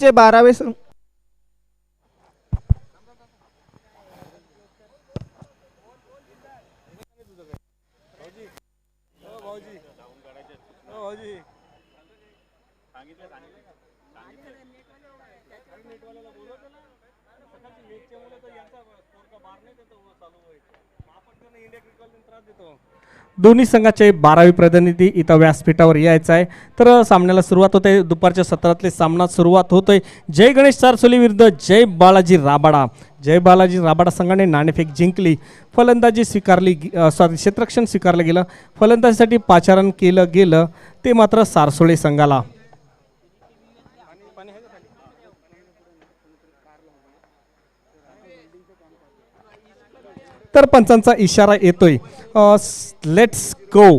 चे 12वे दोन्ही संघाचे 12वी प्रतिनिधी इथं व्यासपीठावर यायचं आहे. तर सामन्याला सुरुवात होते. दुपारच्या सत्रातले सामना सुरुवात होतोय. जय गणेश सारसोली विरुद्ध जय बालाजी राबाडा. जय बालाजी राबाडा संघाने नाणेफेक जिंकली. फलंदाजी स्वीकारली, क्षेत्ररक्षण स्वीकारलं गेलं. फलंदाजीसाठी पाचारण केलं गेलं ते मात्र सारसोळे संघाला. तर पंचांचा इशारा येतोय, लेट्स गो.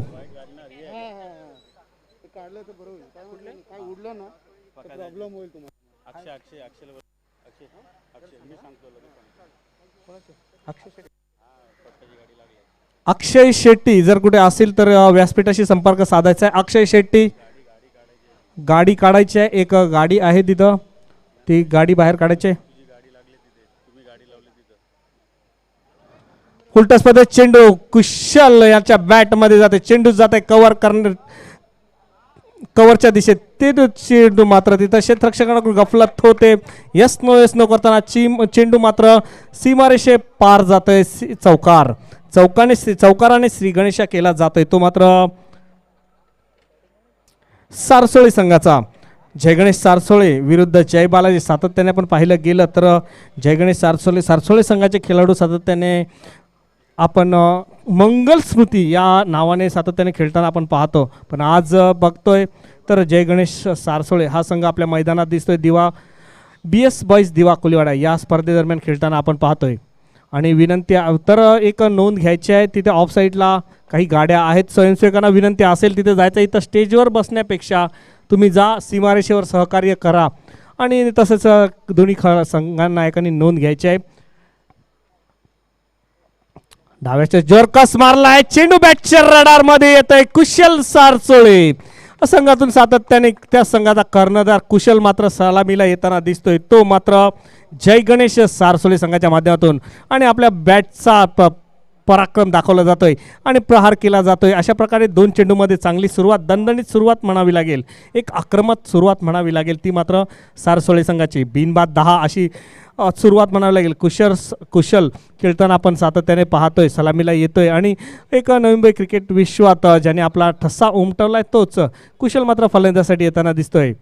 अक्षय शेट्टी जर कुठे असेल तर व्यासपीठाशी संपर्क साधायचा आहे. अक्षय शेट्टी, गाडी काढायची आहे. एक गाडी आहे तिथं, ती गाडी बाहेर काढायची आहे. उलटा स्पर्धेत चेंडू कुशल याच्या बॅट मध्ये जाते. चेंडू जाते कव्हर करणार, कव्हरच्या दिशेत. ते चेंडू मात्र तिथं क्षेत्ररक्षकांकडून गफलत होते. यस नो करताना चेंडू मात्र सीमारेषे पार जातोय. चौकाराने श्री गणेशा केला जातोय. तो मात्र सारसोळे संघाचा. जय गणेश सारसोळे विरुद्ध जय बालाजी. सातत्याने आपण पाहिलं गेलं तर जय गणेश सारसोळे संघाचे खेळाडू सातत्याने आपण मंगल स्मृती या नावाने सातत्याने खेळताना आपण पाहतो. पण आज बघतोय तर जय गणेश सारसोळे हा संघ आपल्या मैदानात दिसतोय. दिवा BS बॉईज दिवा कोलीवाडा या स्पर्धेदरम्यान खेळताना आपण पाहतोय. आणि विनंती तर एक नोंद घ्यायची आहे. तिथे ऑफ साईडला काही गाड्या आहेत. स्वयंसेवकांना विनंती असेल तिथे जायचं. इथं स्टेजवर बसण्यापेक्षा तुम्ही जा, सीमारेषेवर सहकार्य करा. आणि तसंच दोन्ही संघांना एकाने नोंद घ्यायची आहे. डाव्याच्या जोरकस मारलाय. चेंडू बॅटच्या रडार मध्ये येत आहे. कुशल सारसोळे संघातून सातत्याने त्या संघाचा कर्णधार कुशल मात्र सलामीला येताना दिसतोय. तो मात्र जय गणेश सारसोळे संघाच्या माध्यमातून आणि आपल्या बॅटचा पराक्रम दाखवला जातोय आणि प्रहार केला जातोय. अशा प्रकारे दोन चेंडूमध्ये चांगली सुरुवात, दणदणीत सुरुवात म्हणावी लागेल, एक आक्रमक सुरुवात म्हणावी लागेल, ती मात्र सारसोळे संघाची. बिनबाद 10 अशी सुरुवात म्हणावी लागेल. कुशल खेळताना आपण सातत्याने पाहतोय, सलामीला येतोय. आणि एक नवी मुंबई क्रिकेट विश्वात ज्याने आपला ठसा उमटवलाय तोच कुशल मात्र फलंदाजीसाठी येताना दिसतोय.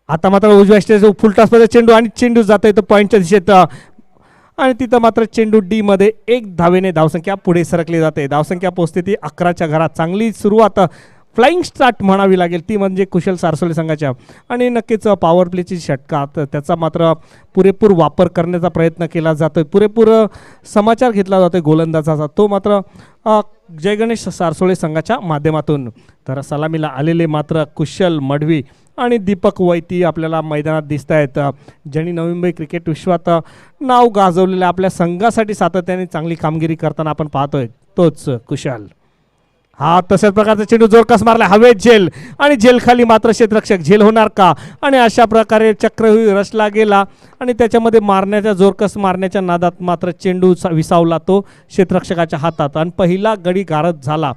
आता मात्र उजव्या स्टेज फुलटॉसमध्ये चेंडू आणि चेंडू जातोय तो पॉईंटच्या दिशेत आणि तिथं मात्र चेंडू डी मध्ये 1 धावेने धावसंख्या पुढे सरकली जाते. धावसंख्या पोहोचते ती 11च्या घरात. चांगली सुरुवात, फ्लाइंग स्टार्ट म्हणावी लागेल ती म्हणजे कुशल सारसोळे संघाच्या. आणि नक्कीच पॉवर प्लेची षटका त्याचा मात्र पुरेपूर वापर करण्याचा प्रयत्न केला जातोय, पुरेपूर समाचार घेतला जातोय गोलंदाजाचा, तो मात्र जय गणेश सारसोळे संघाच्या माध्यमातून. तर सलामीला आलेले मात्र कुशल मढवी आणि दीपक वैती आपल्याला मैदानात दिसत आहेत, ज्यांनी नवी मुंबई क्रिकेट विश्वात नाव गाजवलेल्या आपल्या संघासाठी सातत्याने चांगली कामगिरी करताना आपण पाहतोय तोच कुशल. हा तशाच प्रकारचा चेंडू जोरकस मारला, हवेत झेल आणि झेल खाली मात्र क्षेत्ररक्षक. झेल होणार का? आणि अशा प्रकारे चक्रव्यूह रचला गेला आणि त्याच्यामध्ये मारण्याच्या जोरकस मारण्याच्या नादात मात्र चेंडू विसावला तो क्षेत्ररक्षकाच्या हातात आणि पहिला गडी गारद झाला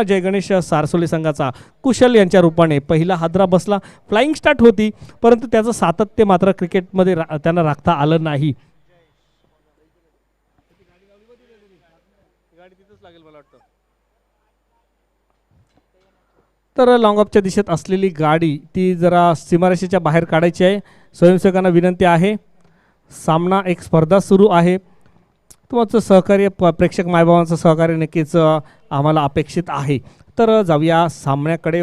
जय गणेश सारसोळे संघाचा. कुशल यांच्या रूपाने पहिला हादरा बसला. फ्लाइंग स्टार्ट होती परंतु त्याचं सातत्य मात्र क्रिकेटमध्ये त्यांना राखता आलं नाही. तर लॉंग ऑफच्या दिशेत असलेली गाडी ती जरा सीमारेषेच्या बाहेर काढायची आहे. स्वयंसेवकांना विनंती आहे. सामना एक स्पर्धा सुरू आहे, तुमचं सहकार्य, प्रेक्षक मायबाबांचं सहकार्य नक्कीच आम्हाला अपेक्षित आहे. तर जाऊया सामन्याकडे.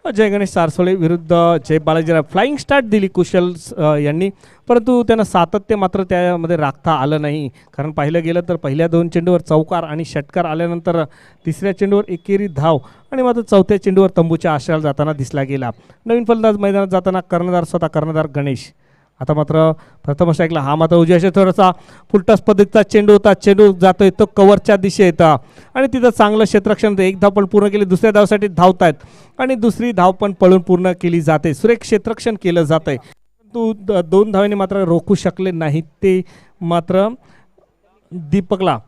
जय गणेश सारसोळे विरुद्ध जय बालाजीराव. फ्लाइंग स्टार्ट दिली कुशल यांनी, परंतु त्यांना सातत्य मात्र त्यामध्ये राखता आलं नाही. कारण पाहिलं गेलं तर पहिल्या 2 चेंडूवर चौकार आणि षटकार आल्यानंतर तिसऱ्या चेंडूवर एकेरी धाव आणि मात्र चौथ्या चेंडूवर तंबूच्या आश्रयाला जाताना दिसला गेला. नवीन फलंदाज मैदानात जाताना कर्णधार स्वतः कर्णधार गणेश आता मात्र प्रथमच ऐकला हा मात्र उजव्या क्षेत्राचा फुलटॉस पद्धतीचा चेंडू होता. चेंडू जातोय तो कव्हरच्या दिशेत आणि तिथं चांगलं क्षेत्ररक्षण. एक धाव पण पूर्ण केली, दुसऱ्या धावसाठी धावतायत आणि दुसरी धाव पण पळून पूर्ण केली जाते. सुरेख क्षेत्ररक्षण केलं जात आहे, परंतु 2 धावांनी मात्र रोखू शकले नाहीत ते मात्र दीपकला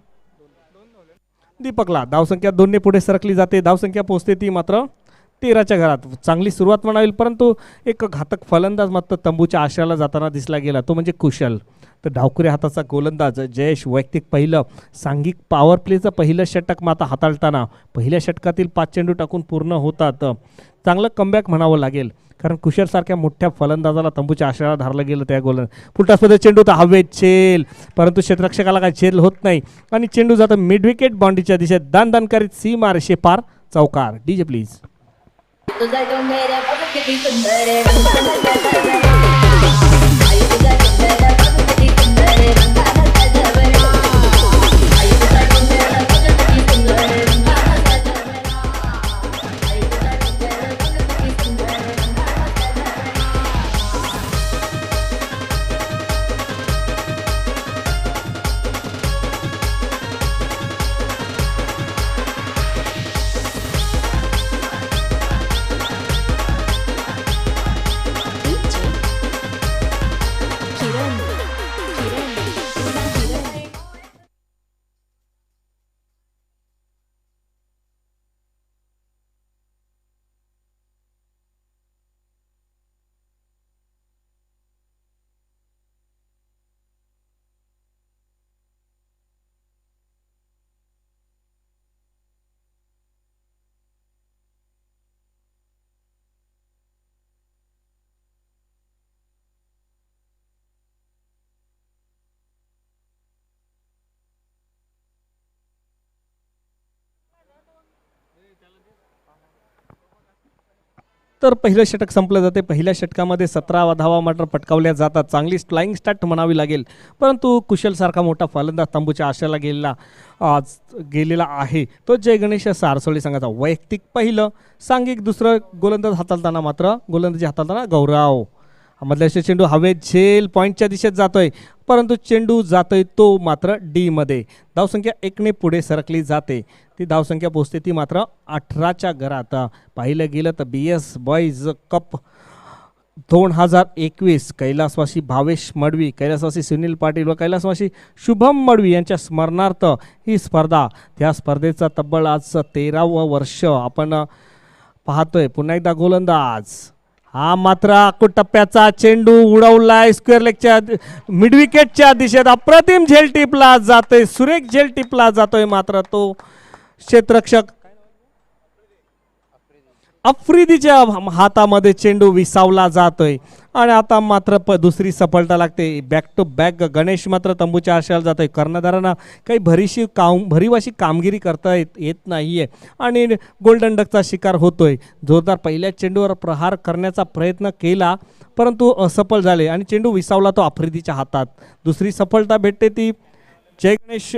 धावसंख्या 2ने पुढे सरकली जाते. धावसंख्या पोहोचते ती मात्र 13च्या घरात. चांगली सुरुवात म्हणावी, परंतु एक घातक फलंदाज मात्र तंबूच्या आशयाला जाताना दिसला गेला, तो म्हणजे कुशल. तर डावखुऱ्या हाताचा गोलंदाज जयेश वैयक्तिक पहिलं सांघिक पॉवर प्लेचं पहिलं षटक मात्र हाताळताना पहिल्या षटकातील 5 चेंडू टाकून पूर्ण होतात. चांगलं कमबॅक म्हणावं लागेल, कारण कुशलसारख्या मोठ्या फलंदाजाला तंबूच्या आशयाला धरलं गेलं त्या फुलटॉसमध्ये चेंडू तर हवेत झेल, परंतु क्षेत्ररक्षकाला काय झेल होत नाही आणि चेंडू जातं मिड विकेट बाउंड्रीच्या दिशेत. दान करीत सीमा रेषे पार चौकार. DJ please. तुझा जो मेरा बघ किती सुंदर आहे, रंगाला आई तुझा चेहरा बघ किती सुंदर आहे, रंगाला आई तुझा चेहरा बघ किती सुंदर आहे, रंगाला आई तुझा चेहरा बघ किती सुंदर आहे, तर पहिलं षटक संपलं जाते. पहिल्या षटकामध्ये 17 धावा मात्र पटकावल्या जातात. चांगली फ्लाइंग स्टार्ट म्हणावी लागेल, परंतु कुशलसारखा मोठा फलंदाज तंबूच्या आशयाला गेलेला आहे तो जय गणेश सारसोळी संघाचा. वैयक्तिक पहिलं, सांघिक दुसरं गोलंदाजी हाताळताना गौरव. मधल्याचे चेंडू हवेत झेल पॉईंटच्या दिशेत जातोय, परंतु चेंडू जातोय तो मात्र डी मध्ये. धावसंख्या 1ने पुढे सरकली जाते. ती धावसंख्या पोहोचते ती मात्र 18च्या घरात. पाहिलं गेलं तर BS बॉईज कप 2021 कैलासवासी भावेश मडवी, कैलासवासी सुनील पाटील व कैलासवासी शुभम मडवी यांच्या स्मरणार्थ ही स्पर्धा. त्या स्पर्धेचा तब्बल आज 13वं वर्ष आपण पाहतोय. पुन्हा एकदा गोलंदाज हा मात्र टप्प्याचा चेंडू उडवलाय स्क्वेअर लेगच्या मिडविकेटच्या दिशेत. अप्रतिम झेल टिपला जातोय, सुरेख झेल टिपला जातोय, मात्र तो क्षेत्ररक्षक आफ्रिदीच्या हातामध्ये चेंडू विसावला जातोय आणि आता मात्र दुसरी सफलता लागते. बॅक टू बॅक गणेश मात्र तंबूच्या आशयाला जातोय. कर्णधारांना काही भरीवाशी कामगिरी करता येत नाहीये आणि गोल्डन डकचा शिकार होतोय. जोरदार पहिल्या चेंडूवर प्रहार करण्याचा प्रयत्न केला, परंतु असफल झाले आणि चेंडू विसावला तो आफ्रिदीच्या हातात. दुसरी सफलता भेटते ती जय गणेश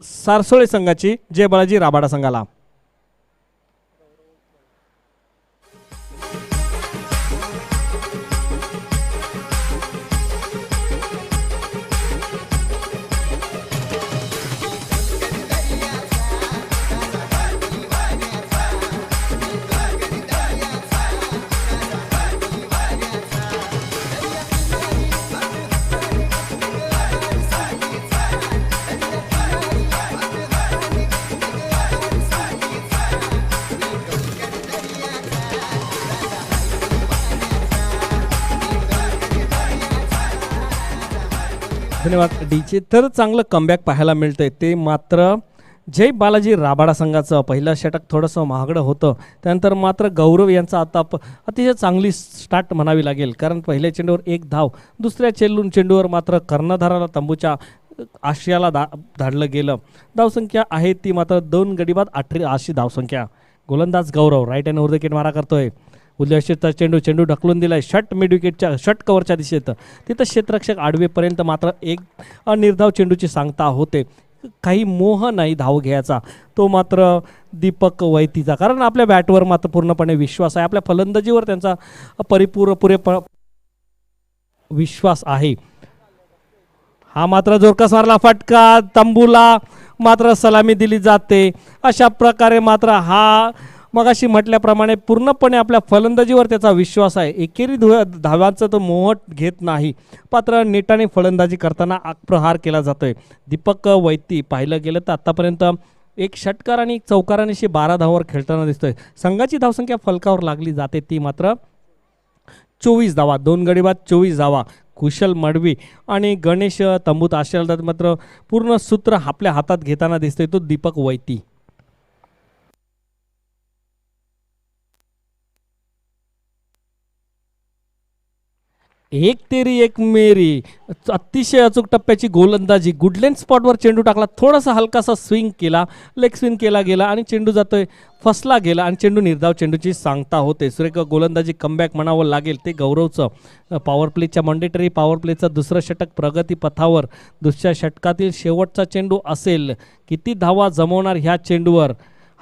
सारसोळे संघाची जय बालाजी राबाडा संघाला. धन्यवाद डीचे. तर चांगलं कमबॅक पाहायला मिळतंय ते मात्र जय बालाजी राबाडा संघाचं. पहिलं षटक थोडंसं महागडं होतं, त्यानंतर मात्र गौरव यांचा आता अतिशय चांगली स्टार्ट म्हणावी लागेल, कारण पहिल्या चेंडूवर 1 धाव, दुसऱ्या चेंडूवर मात्र कर्णधाराला तंबूच्या आशयाला धाडलं गेलं. धावसंख्या आहे ती मात्र 2 गडीबाद 18 अशी धावसंख्या. गोलंदाज गौरव राईट हँड विकेट मारा करतोय. उजव्या क्षेत्रात चेंडू ढकलून दिलाय शट मिड विकेटच्या शट कव्हरच्या दिशेत. तिथं क्षेत्ररक्षक आडवेपर्यंत मात्र एक निर्धाव चेंडूची सांगता होते. काही मोह नाही धाव घ्यायचा, तो मात्र दीपक वैतीचा, कारण आपल्या बॅटवर मात्र पूर्णपणे विश्वास आहे, आपल्या फलंदाजीवर त्यांचा विश्वास आहे. हा मात्र जोरकस मारला फटका, तंबूला मात्र सलामी दिली जाते. अशा प्रकारे मात्र हा मगाशी म्हटल्याप्रमाणे पूर्णपणे आपल्या फलंदाजीवर त्याचा विश्वास आहे. एकेरी धावांचा तो मोहट घेत नाही, मात्र नेटाने फलंदाजी करताना प्रहार केला जातोय. दीपक वैती पाहिलं गेलं तर आतापर्यंत एक षटकार आणि एक चौकारांशी 12 धावांवर खेळताना दिसतोय. संघाची धावसंख्या फलकावर लागली जाते ती मात्र 24 धावा. 2 गडी बाद 24 धावा. कुशल मडवी आणि गणेश तंबूत आश्रयाला मात्र पूर्ण सूत्र आपल्या हातात घेताना दिसतोय तो दीपक वैती. एक तेरी एक मेरी, अतिशय अचूक टप्प्याची गोलंदाजी. गुडलेन स्पॉटवर चेंडू टाकला, थोडासा हलकासा स्विंग केला, लेग स्विंग केला गेला आणि चेंडू जातोय, फसला गेला आणि चेंडू निर्धाव चेंडूची सांगता होते. सुरेख गोलंदाजी, कमबॅक म्हणावं लागेल ते गौरवचं. पॉवर प्लेच्या मॉन्डेटरी पॉवर प्लेचं दुसरं षटक प्रगती पथावर. दुसऱ्या षटकातील शेवटचा चेंडू असेल. किती धावा जमवणार ह्या चेंडूवर,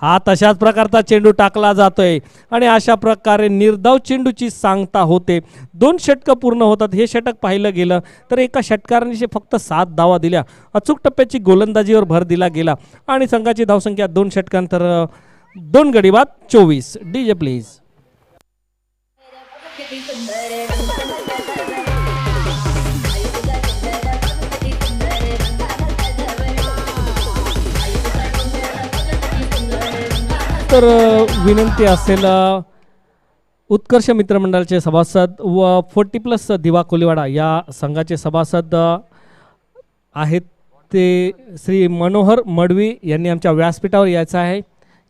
हा तशाच प्रकारचा चेंडू टाकला जातोय आणि अशा प्रकारे निर्धाव चेंडूची सांगता होते. 2 षटकं पूर्ण होतात. हे षटक पाहिलं गेलं तर एका षटकाराने फक्त 7 धावा दिल्या. अचूक टप्प्याची गोलंदाजीवर भर दिला गेला आणि संघाची धावसंख्या 2 षटकांतर 2 गडी बाद 24. DJ please. किती सुंदर आहे रंगाचा गजरा. आई तुझा चेहरा बघ किती सुंदर आहे रंगाचा गजरा. आई तुझा चेहरा बघ किती सुंदर आहे रंगाचा. तर विनंती असेल उत्कर्ष मित्रमंडळाचे सभासद व 40+ दिवा कोलीवाडा या संघाचे सभासद आहेत ते श्री मनोहर मडवी यांनी आमच्या व्यासपीठावर यायचं आहे.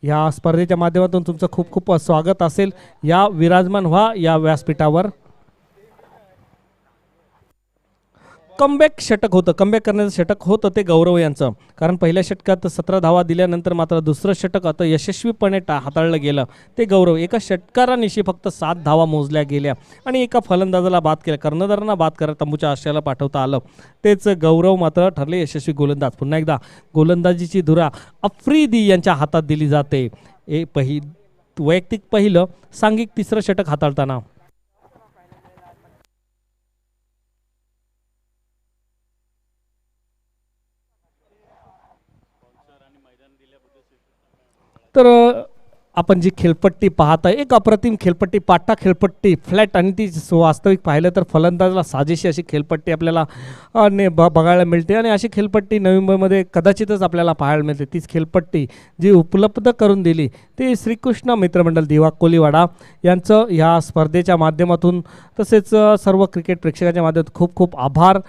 या स्पर्धेच्या माध्यमातून तुमचं खूप खूप स्वागत असेल. या विराजमान व्हा या व्यासपीठावर. कमबॅक षटक होतं, कमबॅक करण्याचं षटक होतं ते गौरव यांचं. कारण पहिल्या षटकात 17 धावा दिल्यानंतर मात्र दुसरं षटक आता यशस्वीपणे हाताळलं गेलं ते गौरव. एका षटकारानिशी फक्त 7 धावा मोजल्या गेल्या आणि एका फलंदाजाला बाद केलं, कर्णधारांना बाद करत तंबूच्या आशयाला पाठवता आलं. तेच गौरव मात्र ठरले यशस्वी गोलंदाज. पुन्हा एकदा गोलंदाजीची धुरा आफ्रिदी यांच्या हातात दिली जाते. वैयक्तिक पहिलं, सांघिक तिसरं षटक हाताळताना. तर आपण जी खेळपट्टी पाहत आहे, एक अप्रतिम खेळपट्टी, पाटा खेळपट्टी, फ्लॅट, आणि ती वास्तविक पाहिलं तर फलंदाजाला साजेशी अशी खेळपट्टी आपल्याला बघायला मिळते. आणि अशी खेळपट्टी नवी मुंबईमध्ये कदाचितच आपल्याला पाहायला मिळते. तीच खेळपट्टी जी उपलब्ध करून दिली ते श्रीकृष्ण मित्रमंडळ दिवा कोलीवाडा यांचं ह्या स्पर्धेच्या माध्यमातून तसेच सर्व क्रिकेट प्रेक्षकांच्या माध्यमातून खूप खूप आभार.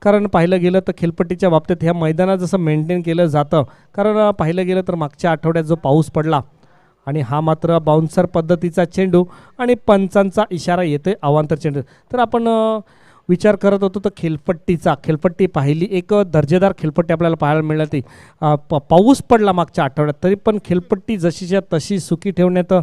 कारण पाहिलं गेलं तर खेळपट्टीच्या बाबतीत ह्या मैदानात जसं मेंटेन केलं जातं, कारण पाहिलं गेलं तर मागच्या आठवड्यात जो पाऊस पडला आणि हा मात्र बाउन्सर पद्धतीचा चेंडू आणि पंचांचा इशारा येतोय अवांतर चेंडू. तर आपण विचार करत होतो तर खेळपट्टी पाहिली, एक दर्जेदार खेळपट्टी आपल्याला पाहायला मिळाली. पाऊस पडला मागच्या आठवड्यात तरी पण खेळपट्टी जशीच्या तशी सुकी ठेवण्यात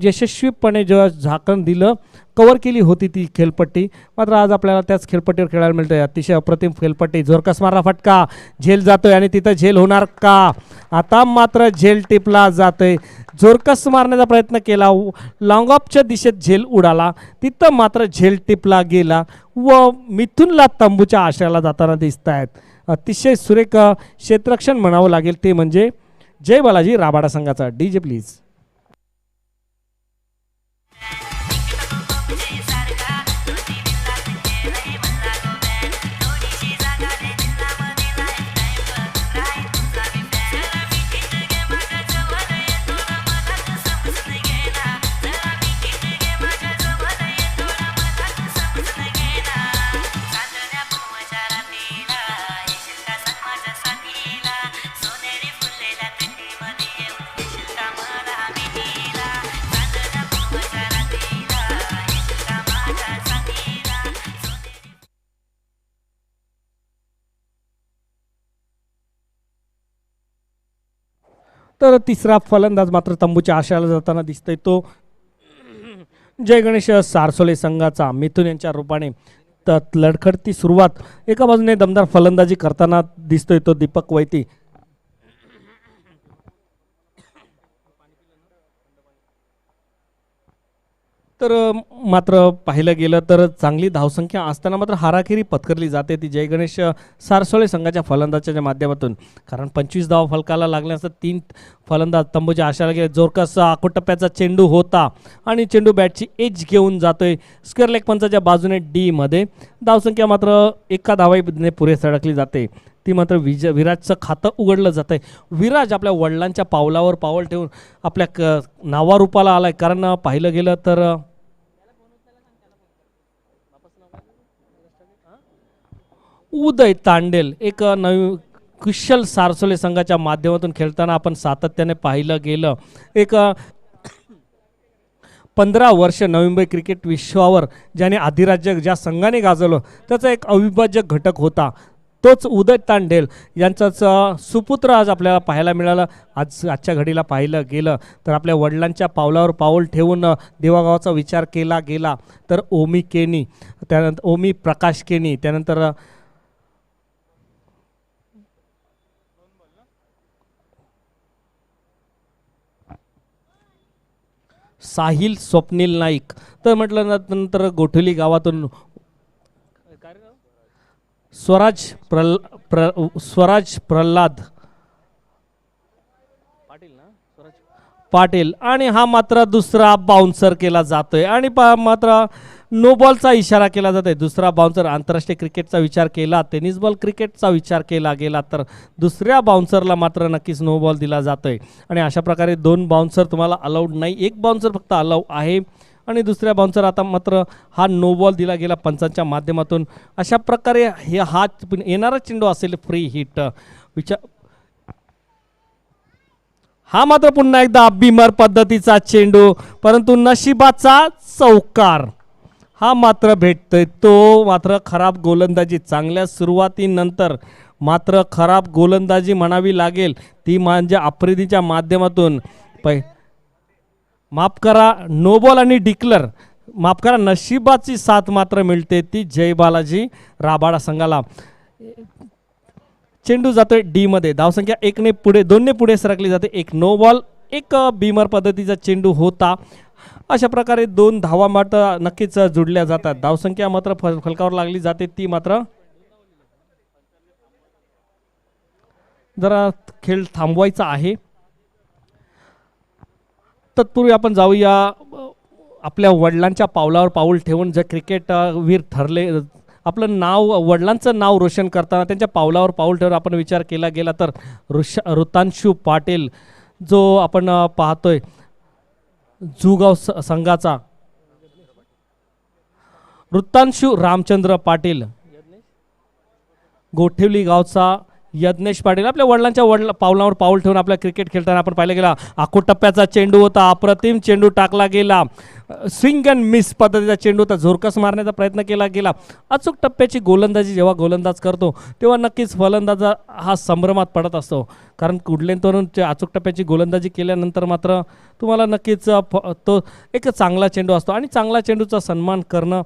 यशस्वीपणे जेव्हा झाकण दिलं, कवर केली होती ती खेळपट्टी. मात्र आज आपल्याला त्याच खेळपट्टीवर खेळायला मिळतोय. अतिशय अप्रतिम खेळपट्टी. जोरकस मारला फटका, झेल जातोय आणि तिथं झेल होणार का? आता मात्र झेल टिपला जातोय. जोरकस मारण्याचा प्रयत्न केला, लॉंग ऑफच्या दिशेत झेल उडाला, तिथं मात्र झेल टिपला गेला व मिथुनला तंबूच्या आशयाला जाताना दिसत आहेत. अतिशय सुरेख क्षेत्ररक्षण म्हणावं लागेल ते म्हणजे जय बालाजी राबाडा संघाचा. DJ please. तर तिसरा फलंदाज मात्र तंबूच्या आशयाला जाताना दिसतोय तो जय गणेश सारसोले संघाचा मिथुन यांच्या रूपाने. तर लडखडती सुरुवात, एका बाजूने दमदार फलंदाजी करताना दिसतोय तो दीपक वैती. तर मात्र पाहिलं गेलं तर चांगली धावसंख्या असताना मात्र हाराखिरी पत्करली जाते ती जय गणेश सारसोळे संघाच्या फलंदाजाच्या माध्यमातून. कारण 25 धावा फलकाला लागल्यानंतर 3 फलंदाज तंबूच्या आशाला गेले. जोरकस आखोटप्प्याचा चेंडू होता आणि चेंडू बॅटची एज घेऊन जातोय स्क्वेअर लेग पंचाच्या बाजूने डी मध्ये. धावसंख्या मात्र एका धावाने पुढे सडकली जाते. ती मात्र विराजचं खातं उघडलं जातं आहे. विराज आपल्या वडिलांच्या पावलावर पाऊल ठेवून आपल्या नावारूपाला आलाय. कारण पाहिलं गेलं तर उदय तांडेल एक नवी कुशल सारसोले संघाच्या माध्यमातून खेळताना आपण सातत्याने पाहिलं गेलं. एक 15 वर्ष नवी मुंबई क्रिकेट विश्वावर ज्याने अधिराज्य ज्या संघाने गाजवलं त्याचा एक अविभाज्य घटक होता. तोच उदय तांडेल यांचाच सुपुत्र आज आपल्याला पाहायला मिळालं. आजच्या घडीला पाहिलं गेलं तर आपल्या वडिलांच्या पावलावर पाऊल ठेवून देवागावाचा विचार केला गेला तर ओमी केनी, त्यानंतर ओमी प्रकाश केनी, त्यानंतर साहिल स्वप्नील नाईक. तर म्हटलं नंतर गोठवली गावातून स्वराज प्रल्हाद पाटील आणि हा मात्र दुसरा बाउन्सर केला जातोय आणि मात्र नो बॉलचा इशारा केला जातोय. दुसरा बाउन्सर आंतरराष्ट्रीय क्रिकेटचा विचार केला, टेनिस बॉल क्रिकेटचा विचार केला गेला तर दुसऱ्या बाउन्सरला मात्र नक्कीच नो बॉल दिला जातोय. आणि अशा प्रकारे 2 बाउन्सर तुम्हाला अलाउड नाही, 1 बाउन्सर फक्त अलाउ आहे आणि दुसऱ्या बाउन्सर आता मात्र हा नो बॉल दिला गेला पंचांच्या माध्यमातून. अशा प्रकारे हा येणारा चेंडू असेल फ्री हिट. हा मात्र पुन्हा एकदा बिमर पद्धतीचा चेंडू, परंतु नशिबाचा चौकार हा मात्र भेटतोय. तो मात्र खराब गोलंदाजी, चांगल्या सुरुवातीनंतर मात्र खराब गोलंदाजी म्हणावी लागेल ती म्हणजे आफ्रिदीच्या माध्यमातून. माफ करा, नो बॉल आणि डिक्लर, माफ करा, नशिबाची साथ मात्र मिळते ती जय बालाजी राबाडा संघाला. चेंडू जातोय डी मध्ये. धावसंख्या 1ने पुढे 2ने पुढे सरकली जाते. 1 नो बॉल, 1 बिमर पद्धतीचा चेंडू होता. अशा प्रकारे 2 धावा मात्र नक्कीच जुडल्या जातात. धावसंख्या मात्र फलकावर लागली जाते ती मात्र जरा खेळ थांबवायचा आहे. तत्पूर्वी आपण जाऊया आपल्या वडिलांच्या पावलावर पाऊल ठेवून जे क्रिकेट वीर ठरले, आपलं नाव, वडिलांचं नाव रोशन करताना त्यांच्या पावलावर पाऊल ठेवून आपण विचार केला गेला तर ऋतांशू पाटील जो आपण पाहतोय जुगाव संघाचा, ऋतांशू रामचंद्र पाटील, गोठेवली गावचा यज्ञेश पाटील आपल्या वडिलांच्या पावलावर पाऊल ठेवून आपल्या क्रिकेट खेळताना आपण पाहिलं गेला. आखोटप्प्याचा चेंडू होता, अप्रतिम चेंडू टाकला गेला. स्विंग अँड मिस पद्धतीचा चेंडू होता, झोरकस मारण्याचा प्रयत्न केला गेला. अचूक टप्प्याची गोलंदाजी जेव्हा गोलंदाज करतो तेव्हा नक्कीच फलंदाज हा संभ्रमात पडत असतो. कारण कुठलेतरून अचूक टप्प्याची गोलंदाजी केल्यानंतर मात्र तुम्हाला नक्कीच तो एक चांगला चेंडू असतो आणि चांगला चेंडूचा सन्मान करणं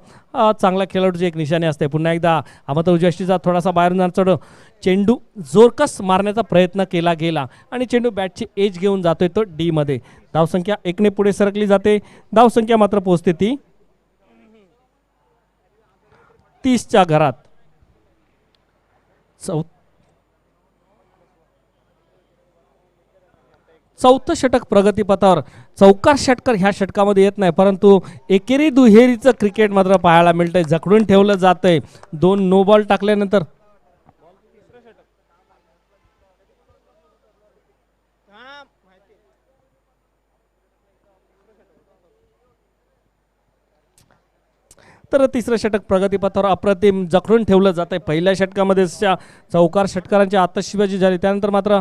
चांगला खेळाडूची एक निशाणी असते. पुन्हा एकदा आम्हाला उजव्याशीचा थोडासा बाहेरून जाणार चेंडू जोरकस मारण्याचा प्रयत्न केला गेला आणि चेंडू बॅटची एज घेऊन जातोय तो डी मध्ये. धावसंख्या 1ने पुढे सरकली जाते. धावसंख्या मात्र पोहोचते ती 30च्या घरात. चौथं षटक प्रगतीपथावर. चौकार षटकर ह्या षटकामध्ये येत नाही, परंतु एकेरी दुहेरीचं क्रिकेट मात्र पाहायला मिळतंय. जखडून ठेवलं जातंय. 2 नो बॉल टाकल्यानंतर तर तिसरं षटक प्रगतीपथावर अप्रतिम जखडून ठेवलं जातंय. पहिल्या षटकामध्ये चौकार षटकारांची आतषबाजी झाली, त्यानंतर मात्र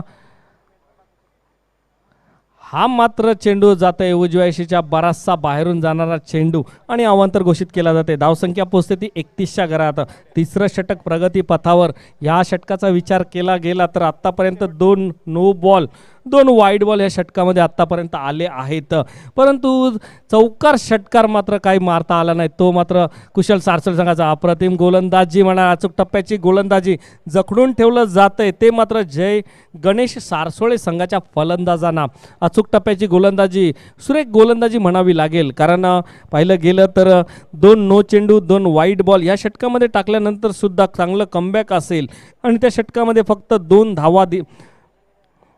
हा मात्र चेंडू जात आहे उजव्या यशीच्या बराचसा बाहेरून जाणारा चेंडू आणि अवांतर घोषित केला जाते. धावसंख्या पोहोचते ती 31च्या घरात. तिसरं षटक प्रगती पथावर. या षटकाचा विचार केला गेला तर आत्तापर्यंत 2 नो बॉल 2 वाईड बॉल या षटकामध्ये आत्तापर्यंत आले आहेत, परंतु चौकार षटकार मात्र काही मारता आला नाही. तो मात्र कुशल सारसोळे संघाचा अप्रतिम गोलंदाजी म्हणा, अचूक टप्प्याची गोलंदाजी जखडून ठेवलं जातंय ते मात्र जय गणेश सारसोळे संघाच्या फलंदाजांना. अचूक टप्प्याची गोलंदाजी, सुरेख गोलंदाजी म्हणावी लागेल, कारण पाहिलं गेलं तर 2 नो चेंडू 2 वाईड बॉल या षटकामध्ये टाकल्यानंतर सुद्धा चांगलं कमबॅक असेल आणि त्या षटकामध्ये फक्त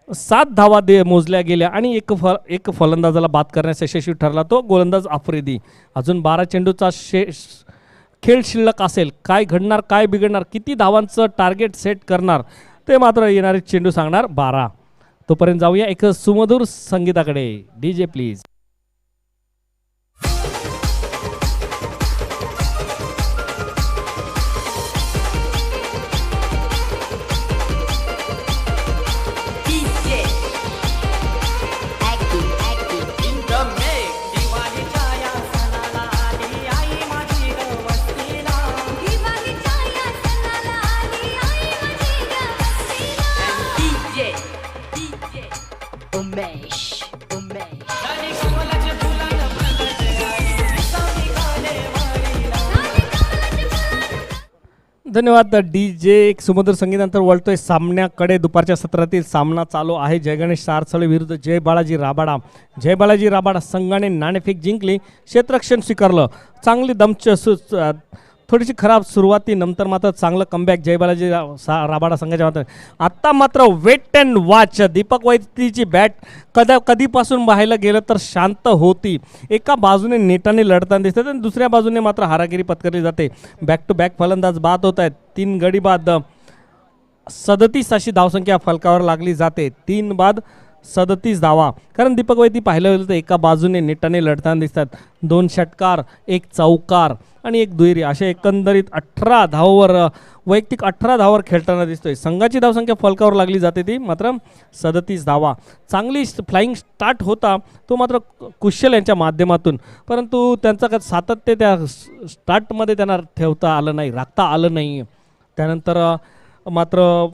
7 धावा मोजल्या गेल्या आणि एक फलंदाजाला बाद करण्यास यशस्वी ठरला, तो गोलंदाज आफ्रिदी. अजून 12 चेंडूचा खेळ शिल्लक असेल. काय घडणार, काय बिघडणार, किती धावांचं टार्गेट सेट करणार ते मात्र येणारे चेंडू सांगणार. 12. तोपर्यंत जाऊया एक सुमधुर संगीताकडे. DJ please. धन्यवाद DJ. एक सुमधुर संगीतानंतर वळतोय सामन्याकडे. दुपारच्या सत्रातील सामना चालू आहे. जय गणेश सारसोळे विरुद्ध जय बाळाजी राबाडा. जय बाळाजी राबाडा संघाने नाणेफेक जिंकली, क्षेत्ररक्षण स्वीकारलं. चांगली थोडीशी खराब सुरुवातीनंतर मात्र चांगलं कमबॅक जय बालाजी राबाडा संघाच्या मात्र. आत्ता मात्र वेट अँड वॉच. दीपक वैतीची बॅट कधीपासून पाहायला गेलं तर शांत होती. एका बाजूने नेटाने लढताना दिसतात आणि दुसऱ्या बाजूने मात्र हारागिरी पत्करली जाते. बॅक टू बॅक फलंदाज बाद होत आहेत. 3 गडी बाद 37 अशी धावसंख्या फलकावर लागली जाते. 3 बाद 37 धावा. कारण दीपक वैती पाहिलं गेलं तर एका बाजूने नेटाने लढताना दिसतात. 2 षटकार, 1 चौकार आणि 1 दुहेरी अशा एकंदरीत 18 धावावर वैयक्तिक 18 धावावर खेळताना दिसतोय. संघाची धावसंख्या फलकावर लागली जाते ती मात्र 37 धावा. चांगली फ्लाईंग स्टार्ट होता तो मात्र कुशल यांच्या माध्यमातून, परंतु त्यांचं सातत्य त्या स्टार्टमध्ये त्यांना ठेवता आलं नाही, राखता आलं नाही. त्यानंतर मात्र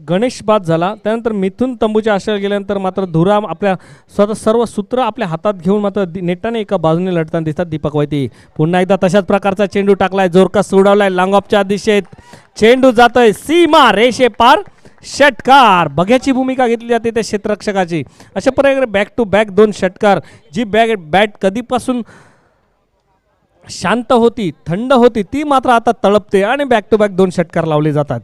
गणेश बाद झाला. त्यानंतर मिथून तंबूच्या आश्रयाला गेल्यानंतर मात्र धुरा आपल्या स्वतः सर्व सूत्र आपल्या हातात घेऊन मात्र नेटाने एका बाजूने लढताना दिसतात दीपक वैती. पुन्हा एकदा तशाच प्रकारचा चेंडू टाकलाय, जोरकस सोडवलाय लॉंग ऑफच्या दिशेत. चेंडू जातोय सीमा रेषे पार, षटकार. बघ्याची भूमिका घेतली जाते त्या क्षेत्ररक्षकाची. अशा प्रकारे बॅक टू बॅक 2 षटकार. जी बॅट कधीपासून शांत होती, थंड होती, ती मात्र आता तळपते आणि बॅक टू बॅक 2 षटकार लावले जातात.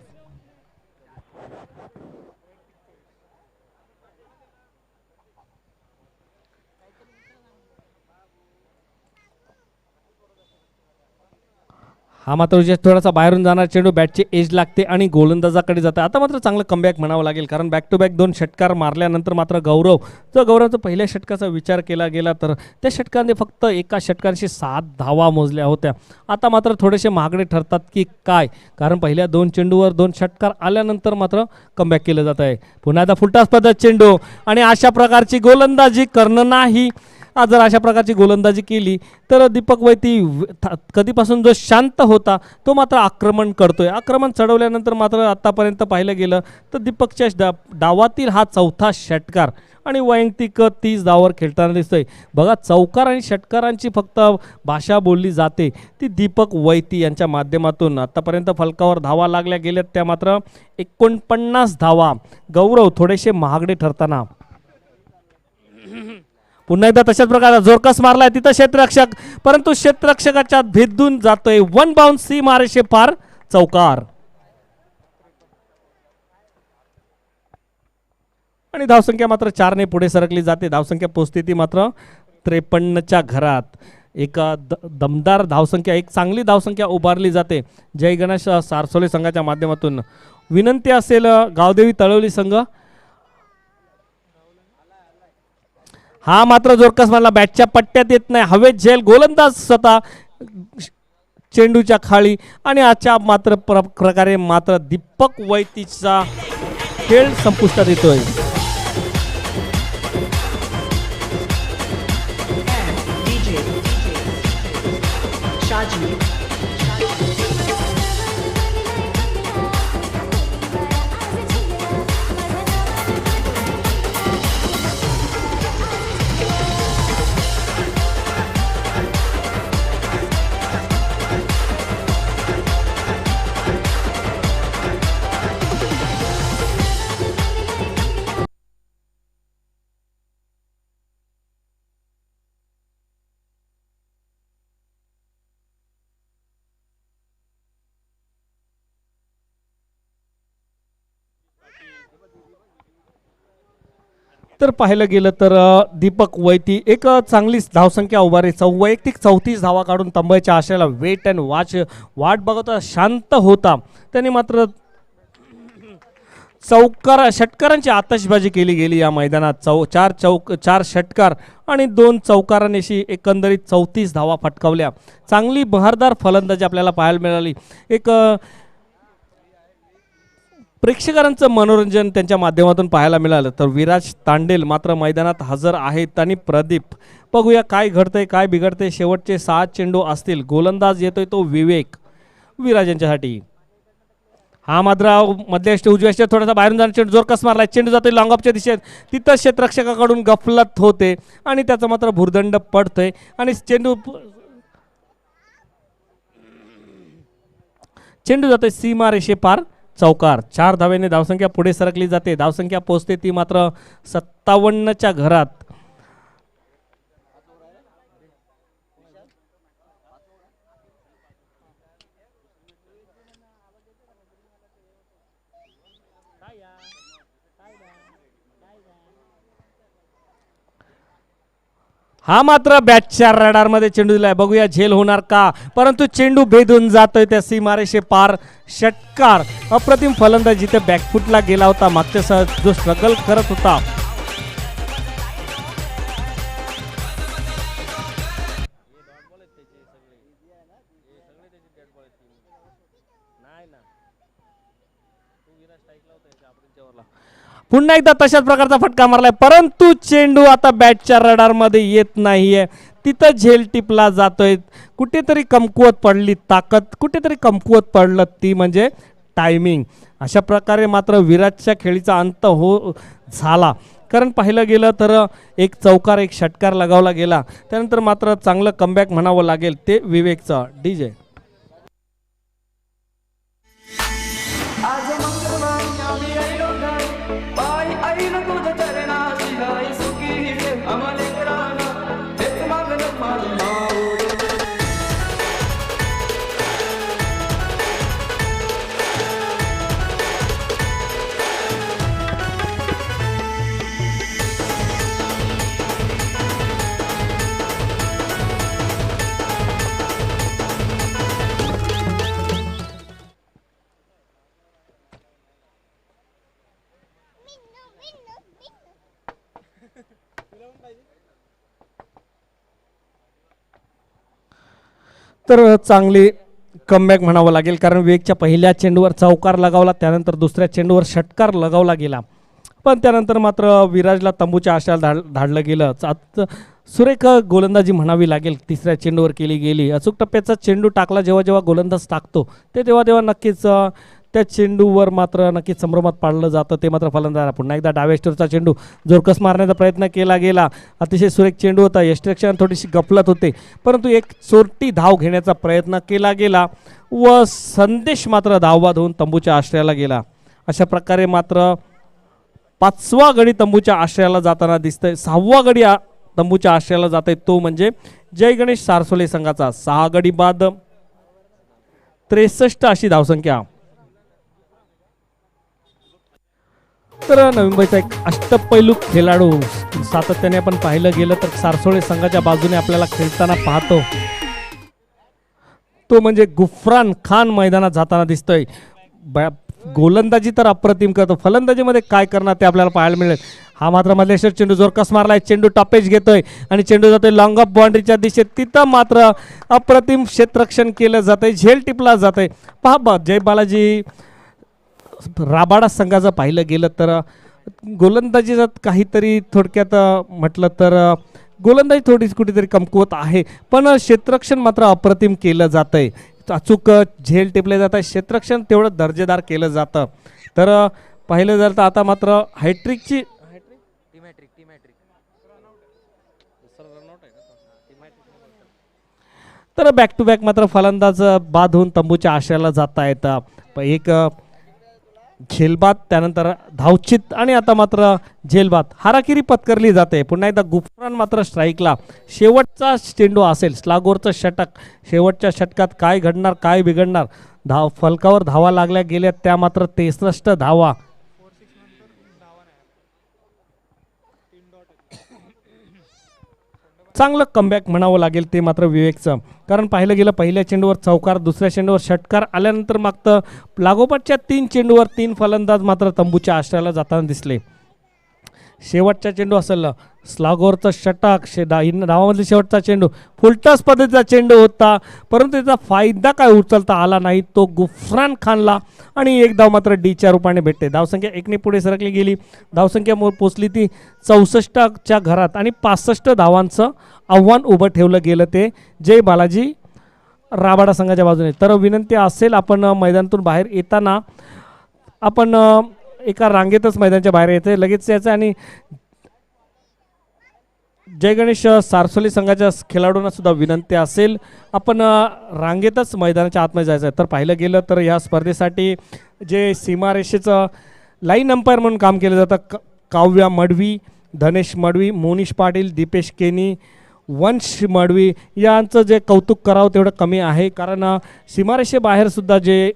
हा मात्र थोडासा बाहेरून जाणार चेंडू बॅटची एज लागते आणि गोलंदाजाकडे जाते. आता मात्र चांगलं कमबॅक म्हणावं लागेल, कारण बॅक टू बॅक 2 षटकार मारल्यानंतर मात्र गौरवचा पहिल्या षटकाचा विचार केला गेला तर त्या षटकाने फक्त एका षटकांशी 7 धावा मोजल्या होत्या. आता मात्र थोडेसे महागडे ठरतात की काय, कारण पहिल्या 2 चेंडूवर 2 षटकार आल्यानंतर मात्र कमबॅक केलं जात आहे. पुन्हा एकदा फुलटॉस पद्धत चेंडू आणि अशा प्रकारची गोलंदाजी करणं नाही. जर अशा प्रकारची गोलंदाजी केली तर दीपक वैती कधीपासून जो शांत होता तो मात्र आक्रमण करतोय. आक्रमण चढवल्यानंतर मात्र आत्तापर्यंत पाहिलं गेलं तर दीपकच्या डावातील हा 4था षटकार आणि वैयक्तिक 30 धावावर खेळताना दिसतोय. बघा, चौकार आणि षटकारांची फक्त भाषा बोलली जाते ती दीपक वैती यांच्या माध्यमातून. आत्तापर्यंत फलकावर धावा लागल्या गेल्यात त्या मात्र 49 धावा. गौरव थोडेसे महागडे ठरताना. पुन्हा एकदा तशाच प्रकारे जोरकस मारलाय तिथं क्षेत्ररक्षक, परंतु क्षेत्ररक्षकाच्या भेदून जातोय. 1 बाउन्स सी मारेशे पार, चौकार. आणि धावसंख्या मात्र 4 ने पुढे सरकली जाते. धावसंख्या पोहोचते ती मात्र 53च्या घरात. एक दमदार धावसंख्या, एक चांगली धावसंख्या उभारली जाते जय गणेश सारसोळे संघाच्या माध्यमातून. विनंती असेल गावदेवी तळवली संघ, हा मात्र जोरकस मारला, बॅटच्या पट्ट्यात येत नाही, हवेत झेल. गोलंदाज स्वतः चेंडूच्या खाली आणि आजच्या मात्र प्रकारे मात्र दीपक वैतीचा खेळ संपुष्टात येतोय. तर पाहिलं गेलं तर दीपक वैती एक चांगली धावसंख्या उभारी वैयक्तिक 34 धावा काढून तांब्याच्या आशेला वेट अँड वाट बघत शांत होता. त्यांनी मात्र षटकारांची आतषबाजी केली गेली या मैदानात. चार षटकार आणि 2 चौकारांशी एकंदरीत 34 धावा फटकावल्या. चांगली बहारदार फलंदाजी आपल्याला पाहायला मिळाली. एक प्रेक्षकांचं मनोरंजन त्यांच्या माध्यमातून पाहायला मिळालं. तर विराज तांडेल मात्र मैदानात हजर आहेत आणि प्रदीप. बघूया काय घडतंय काय बिघडतंय. शेवटचे 6 चेंडू असतील. गोलंदाज येतोय तो विवेक विराज यांच्यासाठी. हा मात्र मधल्या उजव्या थोडासा बाहेरून जाणार चेंडू जोरकस मारलाय. चेंडू जातोय लॉंग ऑफच्या दिशेत. तिथं क्षेत्ररक्षकाकडून गफलत होते आणि त्याचा मात्र भुर्दंड पडतोय आणि चेंडू जातोय सीमा रेषे पार चौकार. 4 धावेने धावसंख्या पुढे सरकली जाते. धावसंख्या पोहोचते ती मात्र 57च्या घरात. हा मात्र बॅटच्या रडारमध्ये चेंडू दिलाय. बघूया झेल होणार का, परंतु चेंडू भेदून जातोय त्या सीमारेषे पार. षटकार. अप्रतिम फलंदाज जिथे बॅकफुटला गेला होता मागच्या जो स्ट्रगल करत होता. पुन्हा एकदा तशाच प्रकारचा फटका मारलाय, परंतु चेंडू आता बॅटच्या रडारमध्ये येत नाहीये. तिथं झेल टिपला जातोय. कुठेतरी कमकुवत पडली ताकद, कुठेतरी कमकुवत पडलं ती म्हणजे टायमिंग. अशा प्रकारे मात्र विराजच्या खेळीचा अंत झाला. कारण पाहिलं गेलं तर एक चौकार एक षटकार लगावला गेला. त्यानंतर मात्र चांगलं कमबॅक म्हणावं लागेल ते विवेकचं. डीजे तर चांगली कमबॅक म्हणावं लागेल. कारण विवेकच्या पहिल्या चेंडूवर चौकार लगावला, त्यानंतर दुसऱ्या चेंडूवर षटकार लगावला गेला. पण त्यानंतर मात्र विराजला तंबूच्या आशेला धाडलं गेलं. सुरेख गोलंदाजी म्हणावी लागेल तिसऱ्या चेंडूवर केली गेली. अचूक टप्प्याचा चेंडू टाकला जेव्हा जेव्हा गोलंदाज टाकतो ते तेव्हा नक्कीच त्या चेंडूवर मात्र नक्कीच संभ्रमात पाडलं जातं. ते मात्र फलंदाज. पुन्हा एकदा डाव्या स्टोरचा चेंडू जोरकस मारण्याचा प्रयत्न केला गेला. अतिशय सुरेख चेंडू होता. यष्टरक्षण थोडीशी गफलत होते, परंतु एक चोरटी धाव घेण्याचा प्रयत्न केला गेला व संदेश मात्र धावबाद होऊन तंबूच्या आश्रयाला गेला. अशा प्रकारे मात्र 5वा गडी तंबूच्या आश्रयाला जाताना दिसतंय. 6वा गडी तंबूच्या आश्रयाला जात आहे तो म्हणजे जय गणेश सारसोले संघाचा. 6 गडी बाद 63 अशी धावसंख्या. तर नवी मुंबईचा एक अष्टपैलू खेळाडू सातत्याने आपण पाहिलं गेलं तर सारसोळे संघाच्या बाजूने आपल्याला खेळताना पाहतो तो म्हणजे गुफरान खान मैदानात जाताना दिसतोय. गोलंदाजी तर अप्रतिम करतो, फलंदाजीमध्ये काय करणार ते आपल्याला पाहायला मिळेल. हा मात्र मधलेश्वर चेंडू जोरकस मारलाय. चेंडू टॉपेज घेतोय आणि चेंडू जातोय लॉंग ऑफ बाउंड्रीच्या दिशेत. तिथं मात्र अप्रतिम क्षेत्ररक्षण केलं जातंय, झेल टिपला जातंय. पहा जय बालाजी राबाडा संघाचं पाहिलं गेलं तर गोलंदाजीचं काहीतरी थोडक्यात म्हटलं तर गोलंदाजी थोडी कुठेतरी कमकुवत आहे, पण क्षेत्ररक्षण मात्र अप्रतिम केलं जातंय. अचूक झेल टिपले जात आहे, क्षेत्ररक्षण तेवढं दर्जेदार केलं जातं. तर पाहिलं जर तर आता मात्र हॅट्रिकची तर बॅक टू बॅक मात्र फलंदाज बाद होऊन तंबूच्या आशयाला जात आहेत. एक झेलबाद, त्यानंतर धावचित आणि आता मात्र झेलबाद. हाराकिरी पत्करली जाते. पुन्हा एकदा गुफरान मात्र स्ट्राईकला. शेवटचा चेंडू असेल, स्लागोरचं षटक. शेवटच्या षटकात काय घडणार काय बिघडणार. फलकावर धावा लागल्या गेल्या त्या मात्र 63 धावा. चांगलं कमबॅक म्हणावं लागेल ते मात्र विवेकचं. कारण पाहिलं गेलं पहिल्या चेंडूवर चौकार, दुसऱ्या चेंडूवर षटकार आल्यानंतर मागतं लागोपाठच्या 3 चेंडूवर 3 फलंदाज मात्र तंबूच्या आश्रयाला जाताना दिसले. शेवटचा चेंडू असेल स्लागोरचा षटक डावामधील शेवटचा चेंडू फुलटॉस पद्धतीचा चेंडू होता, परंतु त्याचा फायदा काय उचलता आला नाही. तो गुफरान खानला आणि एक धाव मात्र डीच्या रूपाने भेटते. धावसंख्या 1ने पुढे सरकली गेली. धावसंख्या पोचली ती 64च्या घरात आणि 65 धावांचं आव्हान उभं ठेवलं गेलं ते जय बालाजी राबाडा संघाच्या बाजूने. तर विनंती असेल आपण मैदानातून बाहेर येताना आपण एका रांगेतच मैदानाच्या बाहेर येते लगेच यायचं आणि जय गणेश सारसोली संघाच्या खेळाडूंना सुद्धा विनंती असेल आपण रांगेतच मैदानाच्या आतमध्ये जायचं आहे. तर पाहिलं गेलं तर या स्पर्धेसाठी जे सीमारेषेचं लाईन अंपायर म्हणून काम केलं जातं काव्या मडवी, धनेश मडवी, मोनिश पाटील, दीपेश केनी, वंश मडवी यांचं जे कौतुक करावं तेवढं कमी आहे. कारण सीमारेषेबाहेर सुद्धा जे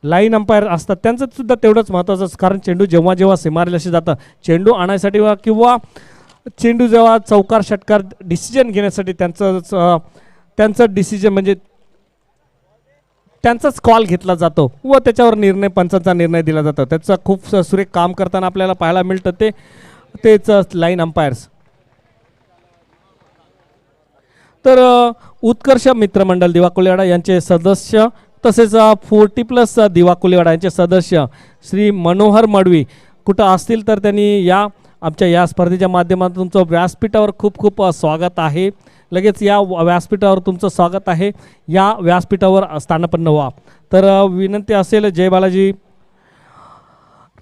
लाईन अंपायर असतात त्यांचं सुद्धा तेवढंच महत्त्वाचं असतं. कारण चेंडू जेव्हा जेव्हा सीमारेषेला जातं चेंडू आणायसाठी किंवा चेंडू जेव्हा चौकार षटकार डिसिजन घेण्यासाठी त्यांचं डिसिजन म्हणजे त्यांचाच कॉल घेतला जातो व त्याच्यावर पंचांचा निर्णय दिला जातो. त्याचं खूप सुरेख काम करताना आपल्याला पाहायला मिळतं तेच लाईन अंपायर्स. तर उत्कर्ष मित्रमंडळ दिवा कोलीवाडा यांचे सदस्य तसेच 40+ दिवा कोलीवाडा यांचे सदस्य श्री मनोहर मडवी कुठं असतील तर त्यांनी आमच्या या स्पर्धेच्या माध्यमातून तुमचं व्यासपीठावर खूप खूप स्वागत आहे. लगेच या व्यासपीठावर तुमचं स्वागत आहे. या व्यासपीठावर स्थानापन्न व्हा. तर विनंती असेल जय बालाजी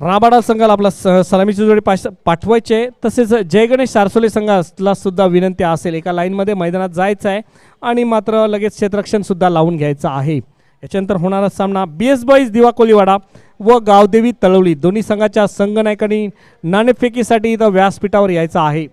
राबाडा संघाला आपला सलामीची जोडी पाठवायचे. तसेच जय गणेश सारसोली संघाला सुद्धा विनंती असेल एका लाईनमध्ये मैदानात जायचं आहे आणि मात्र लगेच क्षेत्ररक्षणसुद्धा लावून घ्यायचं आहे. याच्यानंतर होणारा सामना BS बॉईज दिवा कोलीवाडा व गावदेवी तळवली दोन्ही संघाच्या संघनायकांनी नाणेफेकीसाठी इथं व्यासपीठावर यायचं आहे.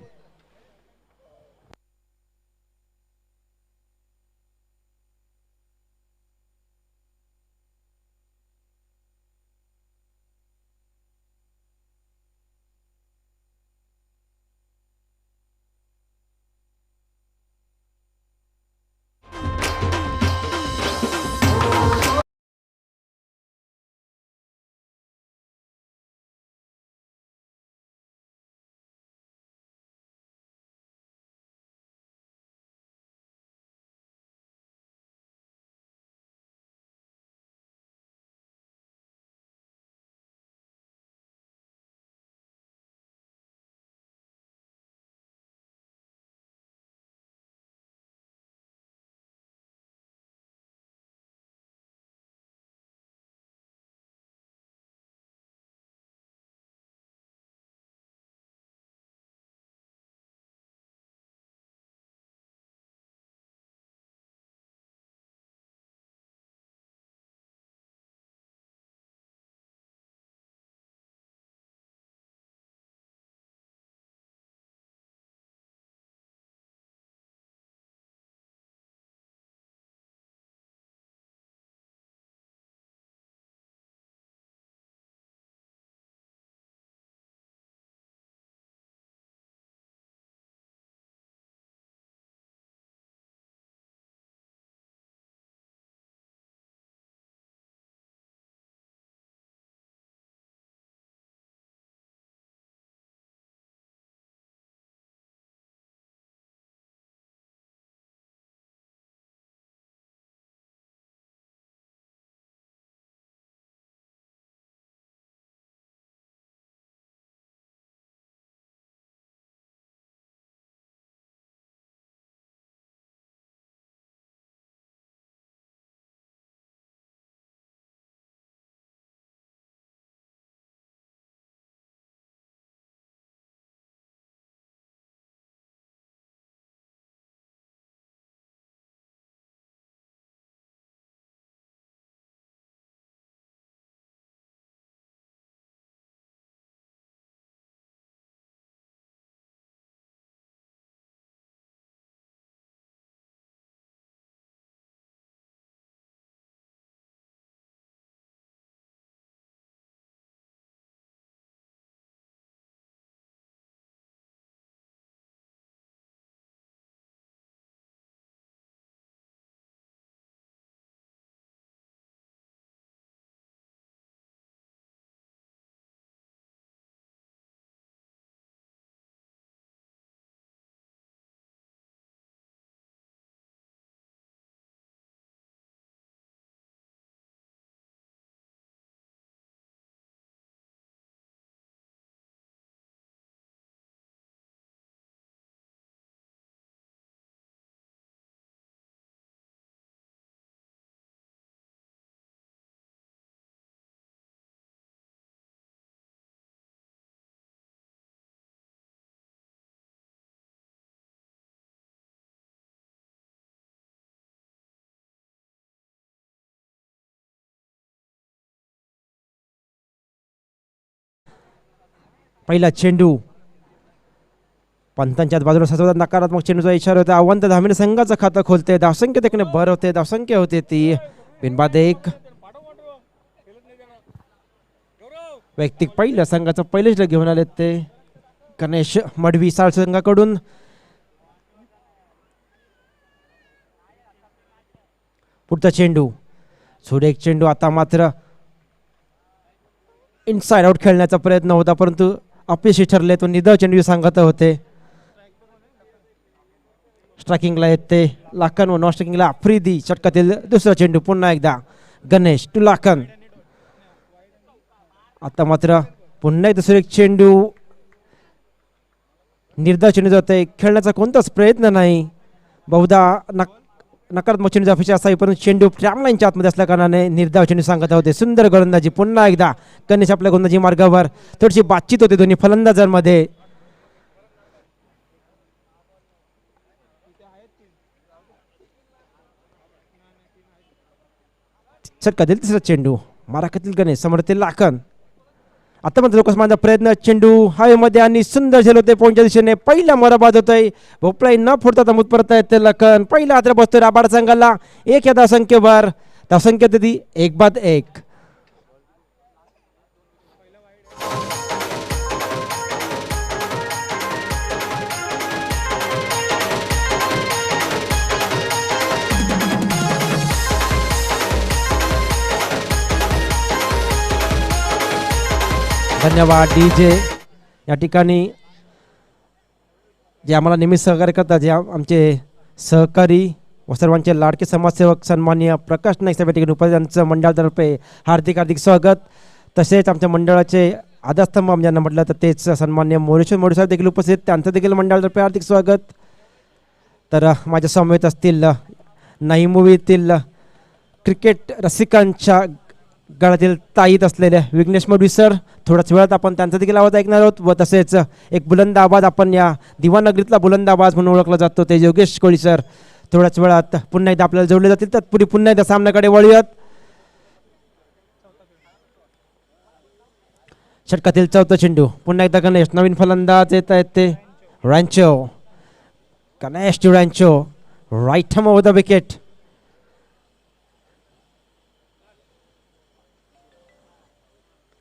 पहिला चेंडू पंतांच्या बाजूला सजवतात, नकारात्मक चेंडूचा इशारा होता. अवंत धामीने संघाचं खातं खोलते. धावसंख्या देखणे भर होते, धावसंख्या होते ती बिनबाद 1. वैयक्तिक पहिल्या संघाचं पहिलेच डग घेऊन आले ते गणेश मडवी साळ संघाकडून. पुढचा चेंडू सुरेख चेंडू, आता मात्र इनसाइड आउट खेळण्याचा प्रयत्न होता परंतु अपयशी ठरले. तो निधव चेंडू सांगत होते. स्ट्रायकिंगला येते लाखन व नॉन स्ट्रायकिंगला आफ्रिदी. षटकातील दुसरा चेंडू पुन्हा एकदा गणेश टू लाखन. आता मात्र पुन्हा एकदा सुरेख चेंडू, निर्धाव चेंडू जाते. खेळण्याचा कोणताच प्रयत्न नाही. बहुधा नकारात्मक चेंडूचा अपेक्षा असावी परंतु चेंडू ट्रॅम लाईनच्या आतमध्ये असल्या कारणाने निर्धाव चेंडू सांगत होते. सुंदर गोलंदाजी पुन्हा एकदा गणेश आपल्या गोलंदाजी मार्गावर. थोडीशी बातचीत होती दोन्ही फलंदाजांमध्ये. षटकातील तिसरा चेंडू माराखतील गणेश, समोर लाखन. आता मात्र लोकस माझा प्रयत्न, चेंडू हवेमध्ये आणि सुंदर झेल होते पोनच्या दिशेने. पहिला मोरा बाद होतोय. भोपळाई न फोडता तमूत परत येते लखन. पहिला हात बसतोय राबाड संघाला. 1 या धावसंख्येवर. धावसंख्या ती 1-1. धन्यवाद डीजे. या ठिकाणी जे आम्हाला नेहमी सहकार्य करतात, जे आमचे सहकारी व सर्वांचे लाडके समाजसेवक सन्माननीय प्रकाश नाईक साहेब या ठिकाणी उपस्थितांचं मंडळातर्फे हार्दिक स्वागत. तसेच आमच्या मंडळाचे आधारस्तंभ ज्यांना म्हटलं तर तेच सन्माननीय मोरेश्वर मोरे साहेब देखील उपस्थित, त्यांचं देखील मंडळातर्फे हार्दिक स्वागत. तर माझ्या समवेत असतील नाही मूवीतील क्रिकेट रसिकांच्या गळातील ताईत असलेल्या विघ्नेश मडवी सर. थोड्याच वेळात आपण त्यांचा देखील आवाज ऐकणार आहोत. व तसेच एक बुलंद आवाज, आपण या दिवानगरीतला बुलंद आवाज म्हणून ओळखला जातो, ते योगेश कोळी सर थोड्याच वेळात पुन्हा एकदा आपल्याला जोडले जातील. तत्पूर्वी पुन्हा एकदा सामन्याकडे वळूयात. षटकातील चौथा चेंडू पुन्हा एकदा गणेश. नवीन फलंदाज येत आहेत ते Rancho. Ganesh to Rancho, right arm over the wicket.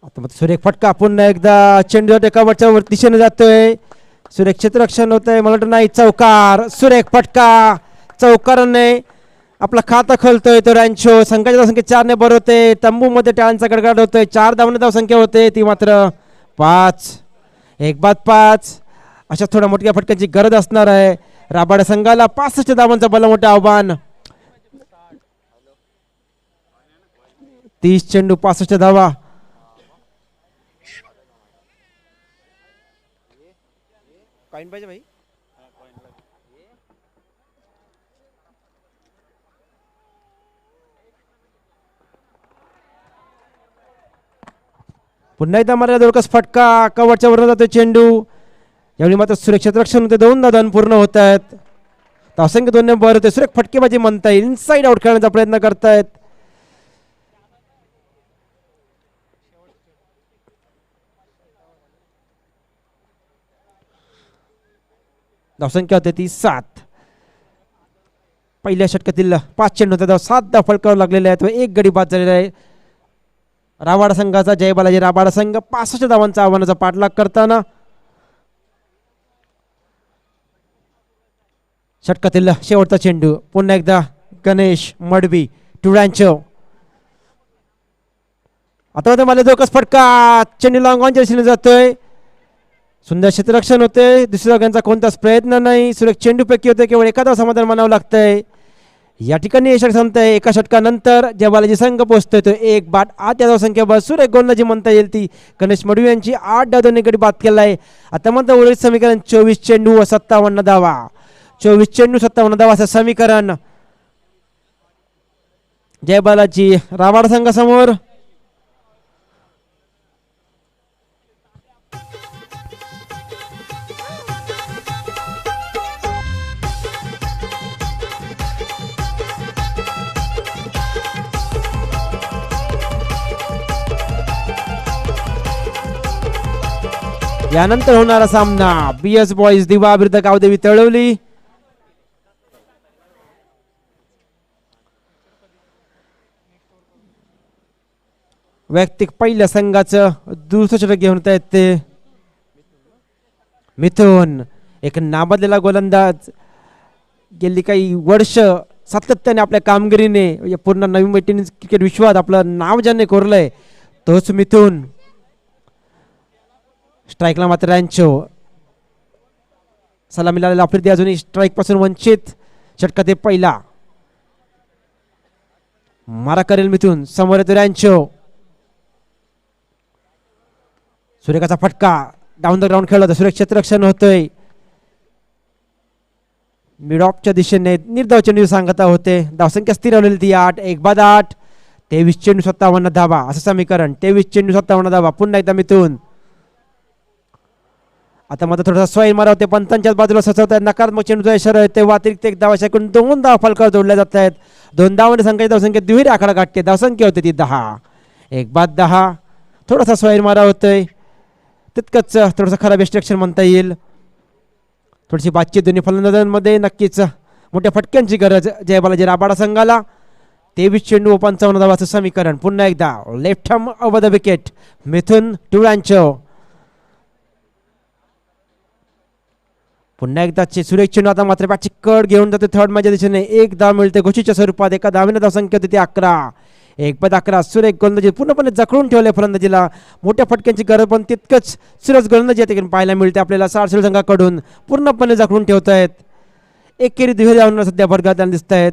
आता मग सुरेख फटका, पुन्हा एकदा चेंडू टेकावरच्या दिशेने जातोय. सुरेख क्षेत्ररक्षण होत आहे, मला वाटतं नाही. चौकार, सुरेख फटका चौकाराने आपला खाता खोलतोय तो रॅन्चो. संघाच्या धावसंख्या 4 ने भर होते. तंबूमध्ये टाळ्यांचा गडगड होतोय. 4 धावांनी धावसंख्या होते ती मात्र 5. 1-5. अशा थोड्या मोठ्या फटक्यांची गरज असणार आहे. राबाड संघाला 65 धावांचं भलं मोठं आव्हान. 30 चेंडू 65 धावा. कॉइन पाहिजे भाई. पुन्हा एकदा मारला दोरकस फटका, कवरच्या वर जातो चेंडू. यावेळी मात्र सुरक्षित रक्षण होते. 2 धावा पूर्ण होत आहेत. धावसंख्या 2 ने भर होते. सुरेख फटकेबाजी म्हणता येईल. इनसाइड आउट खेळण्याचा प्रयत्न करतायत. धावसंख्या होते ती 7. पहिल्या षटकातील 5 चेंडू होते, 7 धावा फलकावर लागलेले आहेत व 1 गडी बाद झालेला आहे. राबाड संघाचा जय बालाजी राबाड संघ 65 धावांचा आव्हानाचा पाठलाग करताना. षटकातील शेवटचा चेंडू पुन्हा एकदा गणेश मडवी टू रॅन्चो. आता मला दोकस फटका, चेंडू लॉंग ऑनच्या दिशेने जातोय. सुंदर क्षेत्ररक्षण होते. दुसऱ्या जागांचा कोणताच प्रयत्न नाही. सुरेख चेंडूपैकी होते, केवळ एखादा समाधान मानावं लागतंय. या ठिकाणी यश संपतंय. एका षटकानंतर जय बालाजी संघ पोहोचतोय तो 1-8 या धावसंख्येवर. सुरेख गोलंदाजी म्हणता येईल ती गणेश मडवी यांची. 8 धावा दोन्ही गडी बाद केलाय. आता म्हणता उर्वरित समीकरण 24 चेंडू व 57 धावा. 24 चेंडू 57 धावा असं समीकरण जय बालाजी राबाड संघासमोर. यानंतर होणारा सामना BS बॉईज दिवा विरुद्ध गावदेवी तळवली. वैयक्तिक पहिल्या संघाचं दुसरं षटक घेऊन येत ते मिथुन, एक नाबादलेला गोलंदाज. गेली काही वर्ष सातत्याने आपल्या कामगिरीने या पूर्ण नवीन मैत्रिणी क्रिकेट विश्वात आपलं नाव ज्याने कोरलंय तोच मिथुन. स्ट्राईकला मात्र रॅन्चो. सलामी लावलेला आफ्रिदी अजूनही स्ट्राईक पासून वंचित. षटकात पहिला मारा करेल मिथुन. समोर येतो रॅन्चो. सुरेखाचा फटका डाऊन द ग्राउंड खेळला. सुरेख क्षेत्ररक्षण होतोय. मिड ऑफच्या दिशेने निर्धाव चेंडू सांगता होते. धावसंख्या स्थिरवलेली ती 8. 1 बाद 8. 23 चेंडू 57 धावा असं समीकरण. 23 चेंडू 57 धावा. पुन्हा एकदा मिथुन. आता मात्र थोडासा स्वयं मारा होते. पंतांच्याच बाजूला सचवत आहेत. नकारात्मक चेंडूचा इशारा येते. अतिरिक्त एक धावाशाकडून 2 धावा फलकावर जोडल्या जात आहेत. 2 धावांनी संघाची धावसंख्या दुहेरी आकडा गाठते. धावसंख्या होते ती 10. 1 बाद 10. थोडासा स्वयं मारा होतोय. तितकंच थोडंसं खराब एक्स्ट्रॅक्शन म्हणता येईल. थोडीशी बातचीत दोन्ही फलंदाजांमध्ये. नक्कीच मोठ्या फटक्यांची गरज जय बालाजी राबाडा संघाला. 23 चेंडू 55 धावाचं समीकरण. पुन्हा एकदा left arm over the wicket. Mithun to Rancho. पुन्हा एकदा सुरेख चेंडू. आता मात्र बॅटची कड घेऊन जाते थर्ड मॅचच्या दिशेने. 1 धाव मिळते घोषीच्या स्वरूपात. एका धावेने धावसंख्या होती ती 11. 1 बाद 11. सुरेख गोलंदाजी पूर्णपणे जखडून ठेवले फलंदाजीला. मोठ्या फटक्यांची गरज पण तितकंच सुरेख गोलंदाजी येते पाहायला मिळते आपल्याला. सारसेल संघाकडून पूर्णपणे जखडून ठेवत आहेत. एकेरी दुहेरी धावणार सध्या भरघात दिसत आहेत.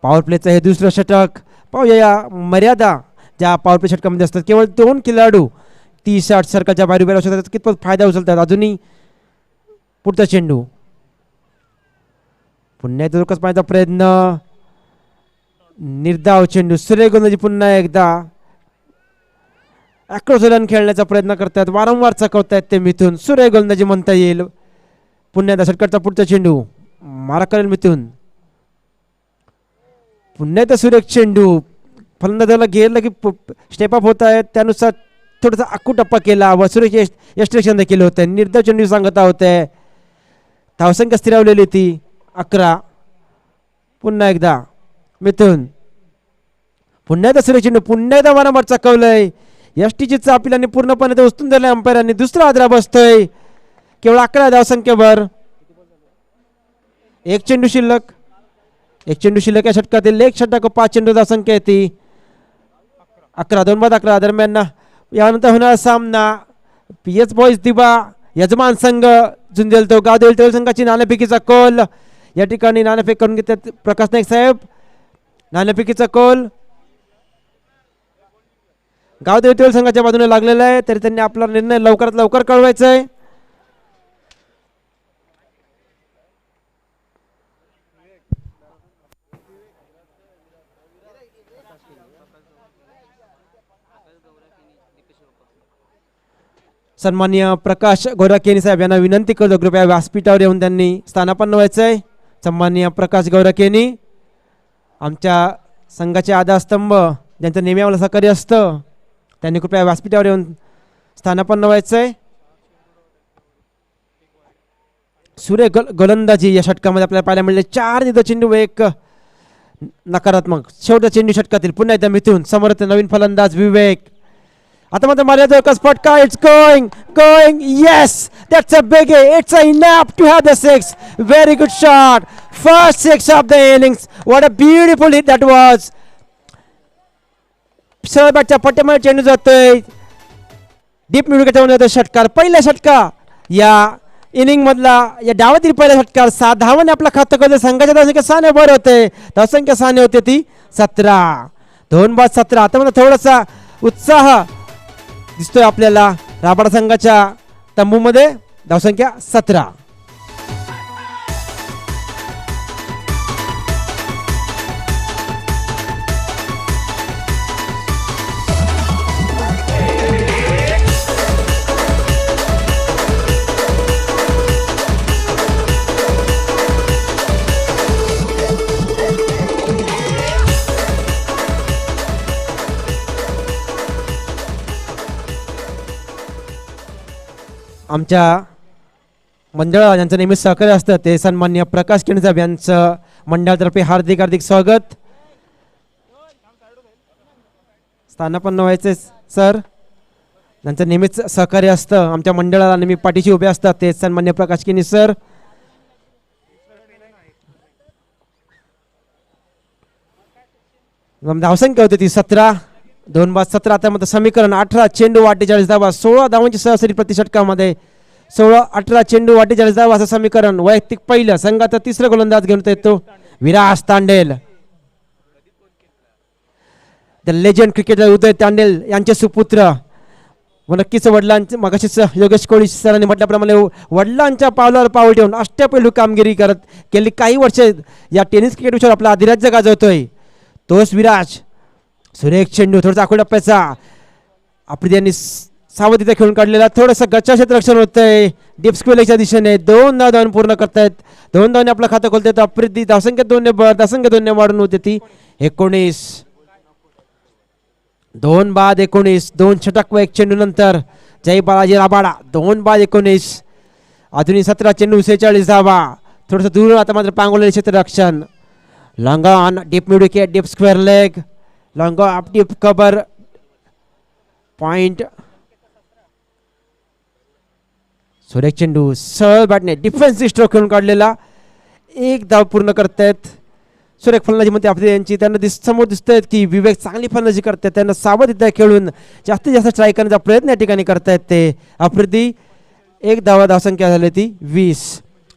पॉवर प्लेचं हे दुसरं षटक. पाहूया या मर्यादा ज्या पॉवर प्ले षटकामध्ये असतात. केवळ 2 खेळाडू 30-60 सर्कलच्या बाहेर उभे राहू शकतात. कितपत फायदा उचलतात. अजूनही पुढचा चेंडू. पुन्हा एकदा पाहण्याचा प्रयत्न. निर्धाव चेंडू. सुरेख गोलंदाजी पुन्हा एकदा ॲक्रोसोलन खेळण्याचा प्रयत्न करतात. वारंवार चकवतायत ते मिथुन. सुरेख गोलंदाजी म्हणता येईल. पुन्हा एकदा षटकाचा पुढचा चेंडू. मारा करेल मिथुन. पुन्हा एकदा सुरेख चेंडू. फलंदाजाला घेरलं की स्टेप अप होत आहेत. त्यानुसार थोडासा आकूटप्पा केला व सुरेख एक्स्ट्रॅक्शन देखील होतं. निर्धाव चेंडू सांगता होते. धावसंख्या स्थिरावलेली ती 11. पुन्हा एकदा मिथुन. पुन्हा एकदा सुरेख चेंडू. पुन्हा एकदा वारंवार चकवलंय. एसटीची चापीलांनी पूर्णपणे ते उचलून धरले अंपायरांनी. दुसरा आदरा बसतोय. केवळ 11 धावसंख्येवर. 1 चेंडू शिल्लक. 1 चेंडू शिल्लक या षटकातील. एक षटक 5 चेंडू धावसंख्या येते 11. 2 बाद 11 दरम्यान. यानंतर होणारा सामना BS बॉईज दिवा यजमान संघ झुंजेल तो गावदेवी तळवली संघाची. नाणेफेकीचा कॉल या ठिकाणी. नाणेफेक करून घेतात प्रकाश नाईक साहेब. नाणेफेकीचा कॉल गावदेवी तळवली संघाच्या बाजूने लागलेला आहे. तरी त्यांनी आपला निर्णय लवकरात लवकर कळवायचा आहे. सन्माननीय प्रकाश गौराकेनी साहेब यांना विनंती करतो कृपया व्यासपीठावर येऊन त्यांनी स्थानापन्न व्हायचं आहे. सन्माननीय प्रकाश गौराकेनी आमच्या संघाचे आधारस्तंभ ज्यांचं नेहमी आम्हाला सहकार्य असतं त्यांनी कृपया व्यासपीठावर येऊन स्थानापन्न व्हायचं आहे. सुरेख गोलंदाजी या षटकामध्ये आपल्याला पाहायला मिळाले. 4 निर्धाव चेंडू व 1 नकारात्मक. शेवटच्या चेंडू षटकातील. पुन्हा एकदा मिथुन. समोर नवीन फलंदाज विवेक. आता मात्र मर्यादा फटका. It's going yes that's a big it's a enough to have the 6. Very good shot. First 6 of the innings. What a beautiful hit that was. सरळ बॅटच्या पट्ट्यामध्ये चेंडू जातोय. डीप मिडविकेटवर षटकार. पहिला षटकार या इनिंग मधला. या डावातील पहिला षटकार 7 धावांनी आपला खातं करते. संघाच्या धावसंख्या 6 वर होते. धावसंख्या 6 होते ती 17. 2 बाद 17. आता मला थोडासा उत्साह दिसतोय आपल्याला राबाडा संघाच्या तंबूमध्ये. धावसंख्या 17. आमच्या मंडळाला ज्यांचं नेहमी सहकार्य असतं ते सन्माननीय प्रकाश केणजाब यांचं मंडळातर्फे हार्दिक हार्दिक स्वागत. स्थानापन्न व्हायचे सर, ज्यांचं नेहमीच सहकार्य असतं आमच्या मंडळाला नेहमी पाठीशी उभे असतात ते सन्माननीय प्रकाश केणी सर. धावसंख्या होती ती 17, 2-17. आता मग समीकरण 18 चेंडू 48 धावा, 16 धावांची सरासरी प्रति षटकामध्ये, 16-18 चेंडू 48 धावा असं समीकरण. वैयक्तिक पहिलं संघाचा तिसरा गोलंदाज घेऊन येतो Viraj Tandel. The legend cricketer Uday Tandel यांचे सुपुत्र व नक्कीच वडिलांचे, मगाशीच योगेश कोळी सरांनी म्हटल्याप्रमाणे वडिलांच्या पावलावर पाऊल ठेवून अष्टपैलू कामगिरी करत गेली काही वर्ष या टेनिस क्रिकेट विषयावर आपला अधिराज्य गाजवतोय तोच विराज. सुरेख चेंडू थोडासा आखोडप्प्याचा आफ्रिदी यांनी सावधीचा खेळून काढलेला, थोडंसं गच्चा क्षेत्ररक्षण होतंय डीप स्क्वेअरच्या दिशेने. 2 धाव पूर्ण करतायत, 2 धावने आपलं खातं खोलतायत आफ्रिदी. धावसंख्या 2 वाढून होते ती 19. 2-19, 2 षटक व 1 चेंडू नंतर जय बालाजी राबाडा 2-19. अजूनही 17 चेंडू 46 धावा. थोडंसं दूर आता मात्र पांगवलेले क्षेत्ररक्षण. Long on deep mid wicket, deep square leg, long of deep कबर पॉइंट. सुरेख चेंडू सरळ बॅटने डिफेन्सिव्ह स्ट्रोक खेळून काढलेला, 1 धाव पूर्ण करतायत. सुरेख फलंदाजी मध्ये आफ्रिदी यांची त्यांना समोर दिसतंय की विवेक चांगली फलंदाजी करतात, त्यांना सावधीता खेळून जास्तीत जास्त स्ट्राईक करण्याचा प्रयत्न या ठिकाणी करतायत ते आफ्रिदी. 1 धावसंख्या झाली ती 20.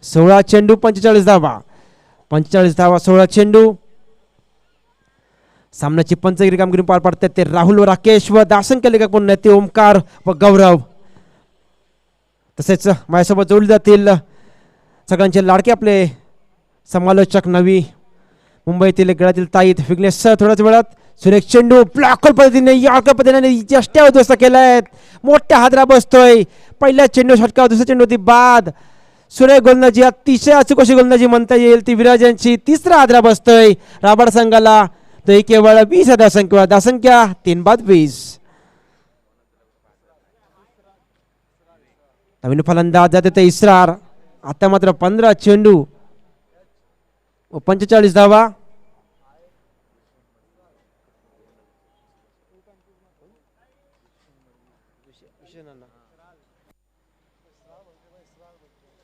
16 चेंडू 45 धावा, 45 धावा 16 चेंडू. सामन्याची पंचगिरी कामगिरी पार पाडतात ते राहुल व राकेश व धावसंख्या लेखक म्हणून ते ओमकार व गौरव. तसेच माझ्यासोबत जोडले जातील सगळ्यांचे लाडके आपले समालोचक नवी मुंबईतील गळ्यातील ताईत विघ्नेश सर. थोड्याच वेळात सुरेख चेंडू ब्लॉकर पद्धतीने यार्कर पद्धतीने चेष्टा उद्ध्वस्त केलाय, मोठ्या हादरा बसतोय. पहिल्या चेंडू षटकावर, दुसऱ्या चेंडू ती बाद. सुरेख गोलंदाजी अतिशय अचूक अशी गोलंदाजी म्हणता येईल ती विराजांची. तिसरा हादरा बसतोय राबाड संघाला, तो केवळ 20 धावसंख्या 3-20. नवीन फलंदाज जाते ते इस्रार. आता मात्र 15 चेंडू 45 धावा.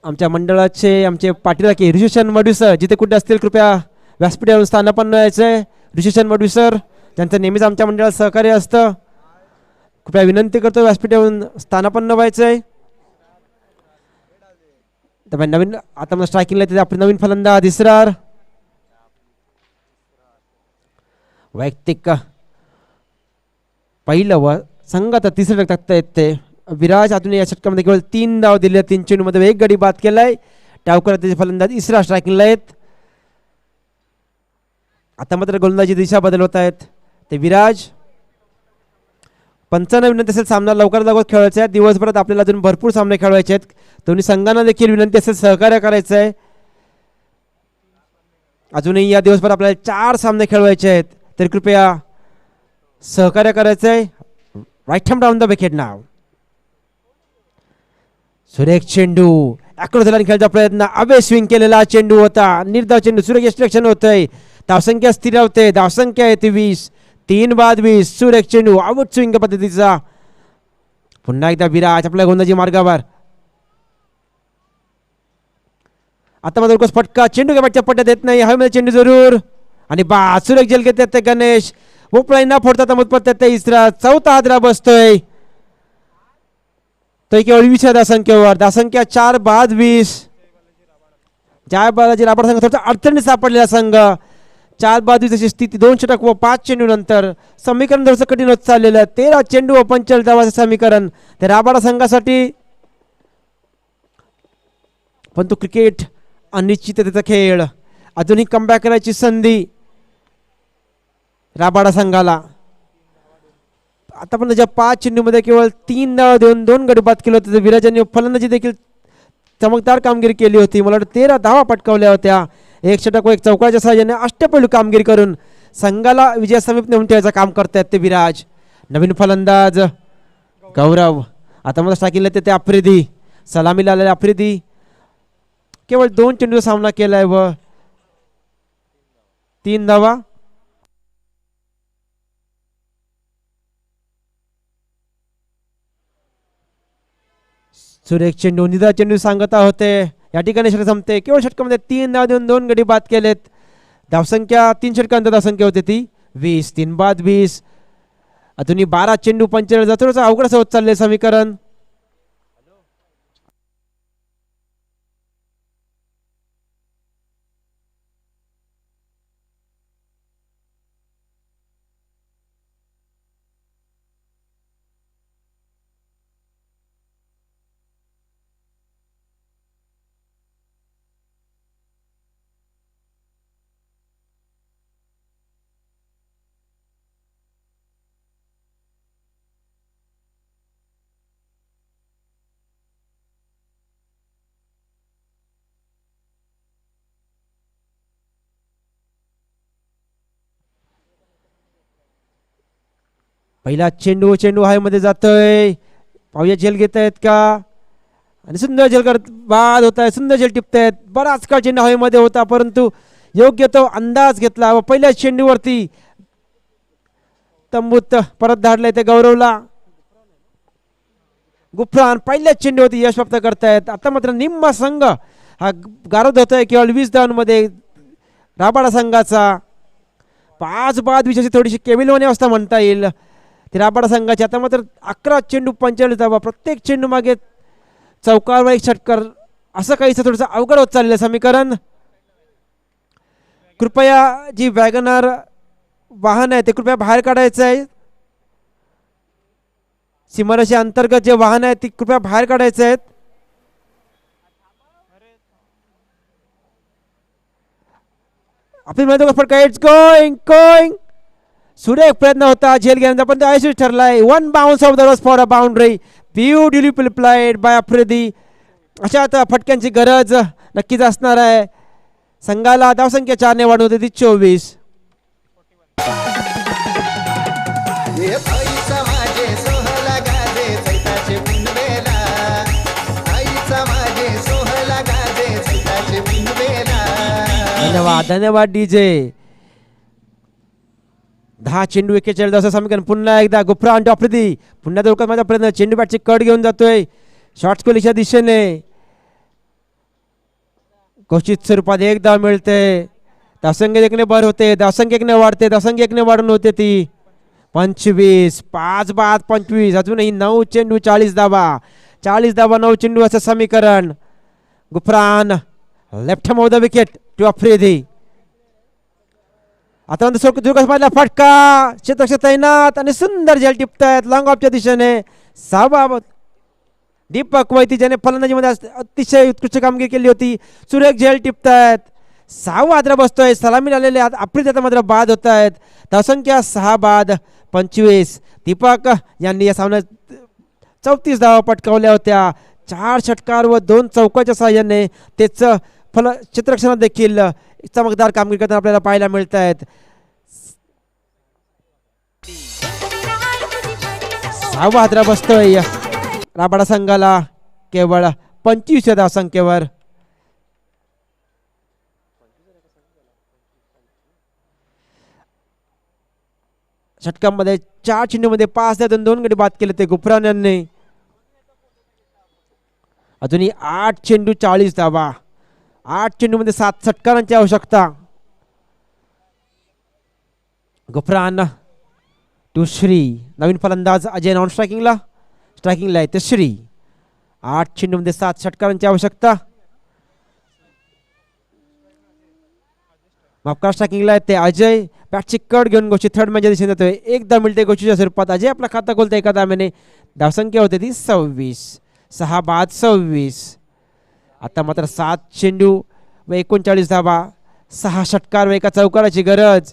आमच्या मंडळाचे आमचे पाटील की ऋषिशन मडवी सर जिथे कुठे असतील कृपया व्यासपीठावरून स्थानापन्न व्हायचंय. ऋषिशन मडवी सर ज्यांचं नेहमीच आमच्या मंडळात सहकार्य असतं, कृपया विनंती करतो व्यासपीठावरून स्थानापन्न व्हायचंय. नवीन आता मला स्ट्रायकिंगला येते आपले नवीन फलंदाज इस्रार. वैयक्तिक पहिलं व संघात तिसरं टाकता येते विराज. अजून या षटकामध्ये केवळ 3 धाव दिले, 3 चेंडूमध्ये 1 गडी बाद केलाय. डावकर त्याचे फलंदाज इस्रा स्ट्रायकिंगला आहेत. आता मात्र गोलंदाजी दिशा बदल होत आहेत ते विराज. 95 विनंती असेल सामना लवकरात लवकर खेळवायचा आहे. दिवसभरात आपल्याला अजून भरपूर सामने खेळवायचे आहेत. दोन्ही संघांना देखील विनंती असेल सहकार्य करायचं आहे. अजूनही या दिवसभरात आपल्याला 4 सामने खेळवायचे आहेत, तर कृपया सहकार्य करायचं आहे. Right hand down the wicket नाव. सुरेख चेंडू अक्रॉस खेळायचा प्रयत्न, अवे स्विंग केलेला चेंडू होता, निर्धाव चेंडू. सुरेख एक्स्ट्रॅक्शन होतंय, धावसंख्या स्थिर होते, धावसंख्या आहे 23. 3-20. सुरेख चेंडू आउट स्विंग पद्धतीचा. पुन्हा एकदा विराज आपल्या गोलंदाजी मार्गावर. आता मात्र फटका, चेंडू गॅटच्या पट्ट्यात येत नाही, हवेमध्ये चेंडू जरूर आणि बा सुरेख जेल घेतात ते गणेश. भोपळा न फोडतात मत ते इस्रा. 4था हादरा बसतोय तो केवळ 20 धावसंख्येवर. धावसंख्या 4-20. जय बालाजी राबाड संघ थोडा अडचणी सापडलेला संघ. 4-20 अशी स्थिती. 2 षटक व 5 चेंडू नंतर समीकरण थोडंसं कठीण होत चाललेलं. 13 चेंडू व 45 धावाचं समीकरण ते राबाडा संघासाठी. पण तो क्रिकेट अनिश्चिततेचा खेळ. अजूनही कमबॅक करायची संधी राबाडा संघाला. आता पण त्याच्या 5 चेंडूमध्ये केवळ 3 धावा देऊन 2 गडी बाद केले होते. विराजांनी फलंदाजी देखील चमकदार कामगिरी केली होती. मला वाटतं 13 धावा पटकावल्या होत्या. 1 षटक व 1 चौकाच्या सहाय्याने अष्टपैलू कामगिरी करून संघाला विजय समीप नेऊन ठेवायचं काम करतायत ते विराज. नवीन फलंदाज गौरव. आता मला स्ट्रायकिंगला ते आफ्रिदी. सलामीला आलेल्या आफ्रिदी केवळ 2 चेंडूचा सामना केलाय व 3 धावा. सुरेख चेंडू निदा चेंडू सांगता होते. या ठिकाणी षटक संपते. केवळ षटकामध्ये 3 धावा देऊन 2 गडी बाद केलेत. धावसंख्या 3 षटकांत धावसंख्या होती ती 20. 3 बाद 20. अजूनही 12 चेंडू 45. थोडंसं अवघड असं होत चाललंय समीकरण. पहिला चेंडू हवेमध्ये जातोय. पाहूया झेल घेत आहेत का आणि सुंदर झेल करत बाद होत आहे. सुंदर झेल टिपतायत. बराच काळ चेंडू हवेमध्ये होता परंतु योग्य तो अंदाज घेतला व पहिल्याच चेंडूवरती तंबूत परत धाडलंय ते गौरवला. गुफरान पहिल्याच चेंडूवरती यश प्राप्त करतायत. आता मात्र निम्मा संघ हा गारद होतोय केवळ 20 धावांमध्ये राबाडा संघाचा. 5 बाद 20 थोडीशी केविलवाणी अवस्था म्हणता येईल ती राबाडा संघाची. आता मात्र 11 चेंडू 45 धावा. प्रत्येक चेंडू मागे चौकार व 1 षटकार असं काहीसं थोडंसं अवघड होत चाललेलं समीकरण. कृपया जी वॅगनार वाहन आहे ते कृपया बाहेर काढायचं आहे. सीमारेषे अंतर्गत जे वाहन आहे ती कृपया बाहेर काढायचे आहेत. आपण म्हणतो फटका. It's going going. सुरेख प्रयत्न होता झेल घेण्याचा पण तो अयशस्वी ठरलाय. 1 bounce of the Ross for a boundary. Beautifully played by Afridi. अशा आता फटक्यांची गरज नक्कीच असणार आहे. संघाला धावसंख्या 4 ने वाढवून होती 24. धन्यवाद धन्यवाद डीजे. 10 चेंडू 41 असं समीकरण. पुन्हा एकदा गुफरान आफ्रिदी पुन्हा धोका माझा प्रयत्न. चेंडू बॅटची कट घेऊन जातोय शॉर्ट स्कोलीच्या दिशेने. घोषित स्वरूपात 1 धाव मिळते. धावसंख्या 1 ने भर होते. धावसंख्या 1 ने वाढते. धावसंख्या 1 ने वाढून होते ती 25. 5 बाद 25. अजूनही 9 चेंडू 40 धावा. 40 धावा 9 चेंडू असं समीकरण. Ghufran left him off the wicket to Afridi. आता दुर्गासला फटका. क्षेत्ररक्षक तैनात आणि सुंदर झेल टिपतायत लॉंग ऑफच्या दिशेने. 6 दीपक वैती ज्याने फलंदाजीमध्ये अतिशय उत्कृष्ट कामगिरी केली होती. सुरेख झेल टिपतायत. 6वा आद्रा बसतोय. सलामी आलेले आफ्रिदी आता मात्र बाद होत आहेत. धावसंख्या 6 बाद 25. दीपक यांनी या सामन्यात 34 धावा पटकावल्या होत्या. 4 षटकार व 2 चौकाच्या साहाय्याने तेच क्षेत्ररक्षणात देखील चमकदार कामगिरी करताना आपल्याला पाहायला मिळत आहेत. 6वा आद्रा बसतोय राबाडा संघाला केवळ 25 धावसंख्येवर. षटकांमध्ये 4 चेंडूमध्ये 5 धावा 2 गडी बाद केले ते गुफरान यांनी. अजूनही 8 चेंडू 40 धावा. 8 चेंडूमध्ये 7 षटकारांची आवश्यकता. गुफरान टू श्री. नवीन फलंदाज अजय नॉन स्ट्रायकिंगला आहे ते श्री. 8 चेंडूमध्ये 7 षटकारांची आवश्यकता. माफकार स्ट्रायकिंगला आहे ते अजय. बॅटची कट घेऊन गोष्टी थर्ड मॅचच्या दिशेने जातोय. 1 धाव मिळते गोष्टीच्या स्वरूपात. अजय आपला खाता खोलते 1 धाव्याने. धावसंख्या होते ती 26. 6 बाद 26. आता मात्र 7 चेंडू व 39 धावा. 6 षटकार व 1 चौकाराची गरज.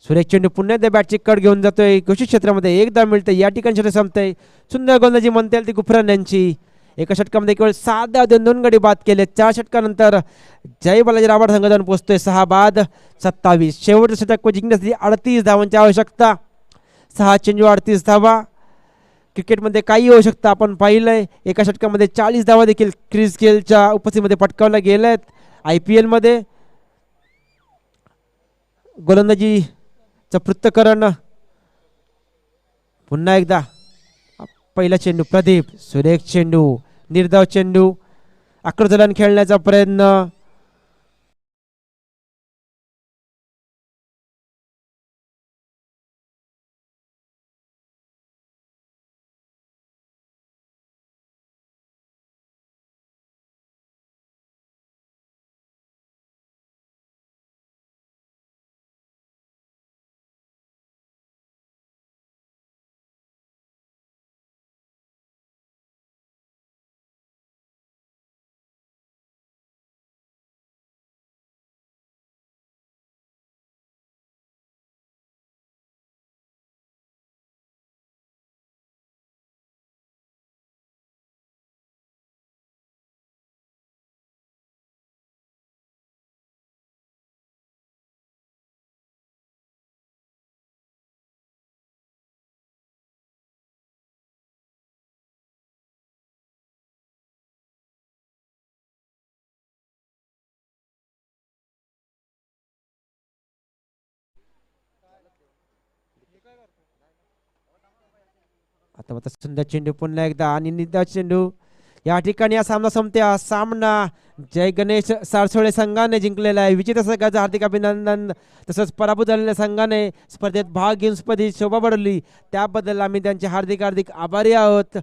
सुरेख चेंडू पुन्हा एकदा बॅटची कट घेऊन जातोय. घोषित क्षेत्रामध्ये 1 धाव मिळते. या ठिकाणी षटक संपतंय. सुंदर गोलंदाजी म्हणता येईल ती गुफरान यांची. 1 षटकामध्ये केवळ 7 धाव देऊन 2 गडी बाद केले. 4 षटकानंतर जय बालाजी राबाड संघ जाऊन पोहोचतोय 6 बाद 27. शेवटचं षटक जिंकण्यासाठी 38 धावांची आवश्यकता. 6 चेंडू 38 धावा. क्रिकेटमध्ये काही होऊ शकतं. आपण पाहिलंय एका षटकामध्ये 40 धावा देखील क्रिस गेलच्या उपस्थितीमध्ये पटकावल्या गेल्या आहेत. IPL मध्ये गोलंदाजीचं पृथक्करण पुन्हा एकदा. पहिला चेंडू प्रदीप, सुरेख चेंडू, निर्धाव चेंडू, आक्रजलन खेळण्याचा प्रयत्न. आता मात्र सुंदर चेंडू पुन्हा एकदा आणि निर्धाव चेंडू. या ठिकाणी हा सामना संपते. हा सामना जय गणेश सारसोळे संघाने जिंकलेला आहे. विजेत्या संघाचं हार्दिक अभिनंदन. तसंच पराभूत झालेल्या संघाने स्पर्धेत भाग घेऊन स्पर्धेची शोभा वाढवली त्याबद्दल आम्ही त्यांचे हार्दिक आभारी आहोत.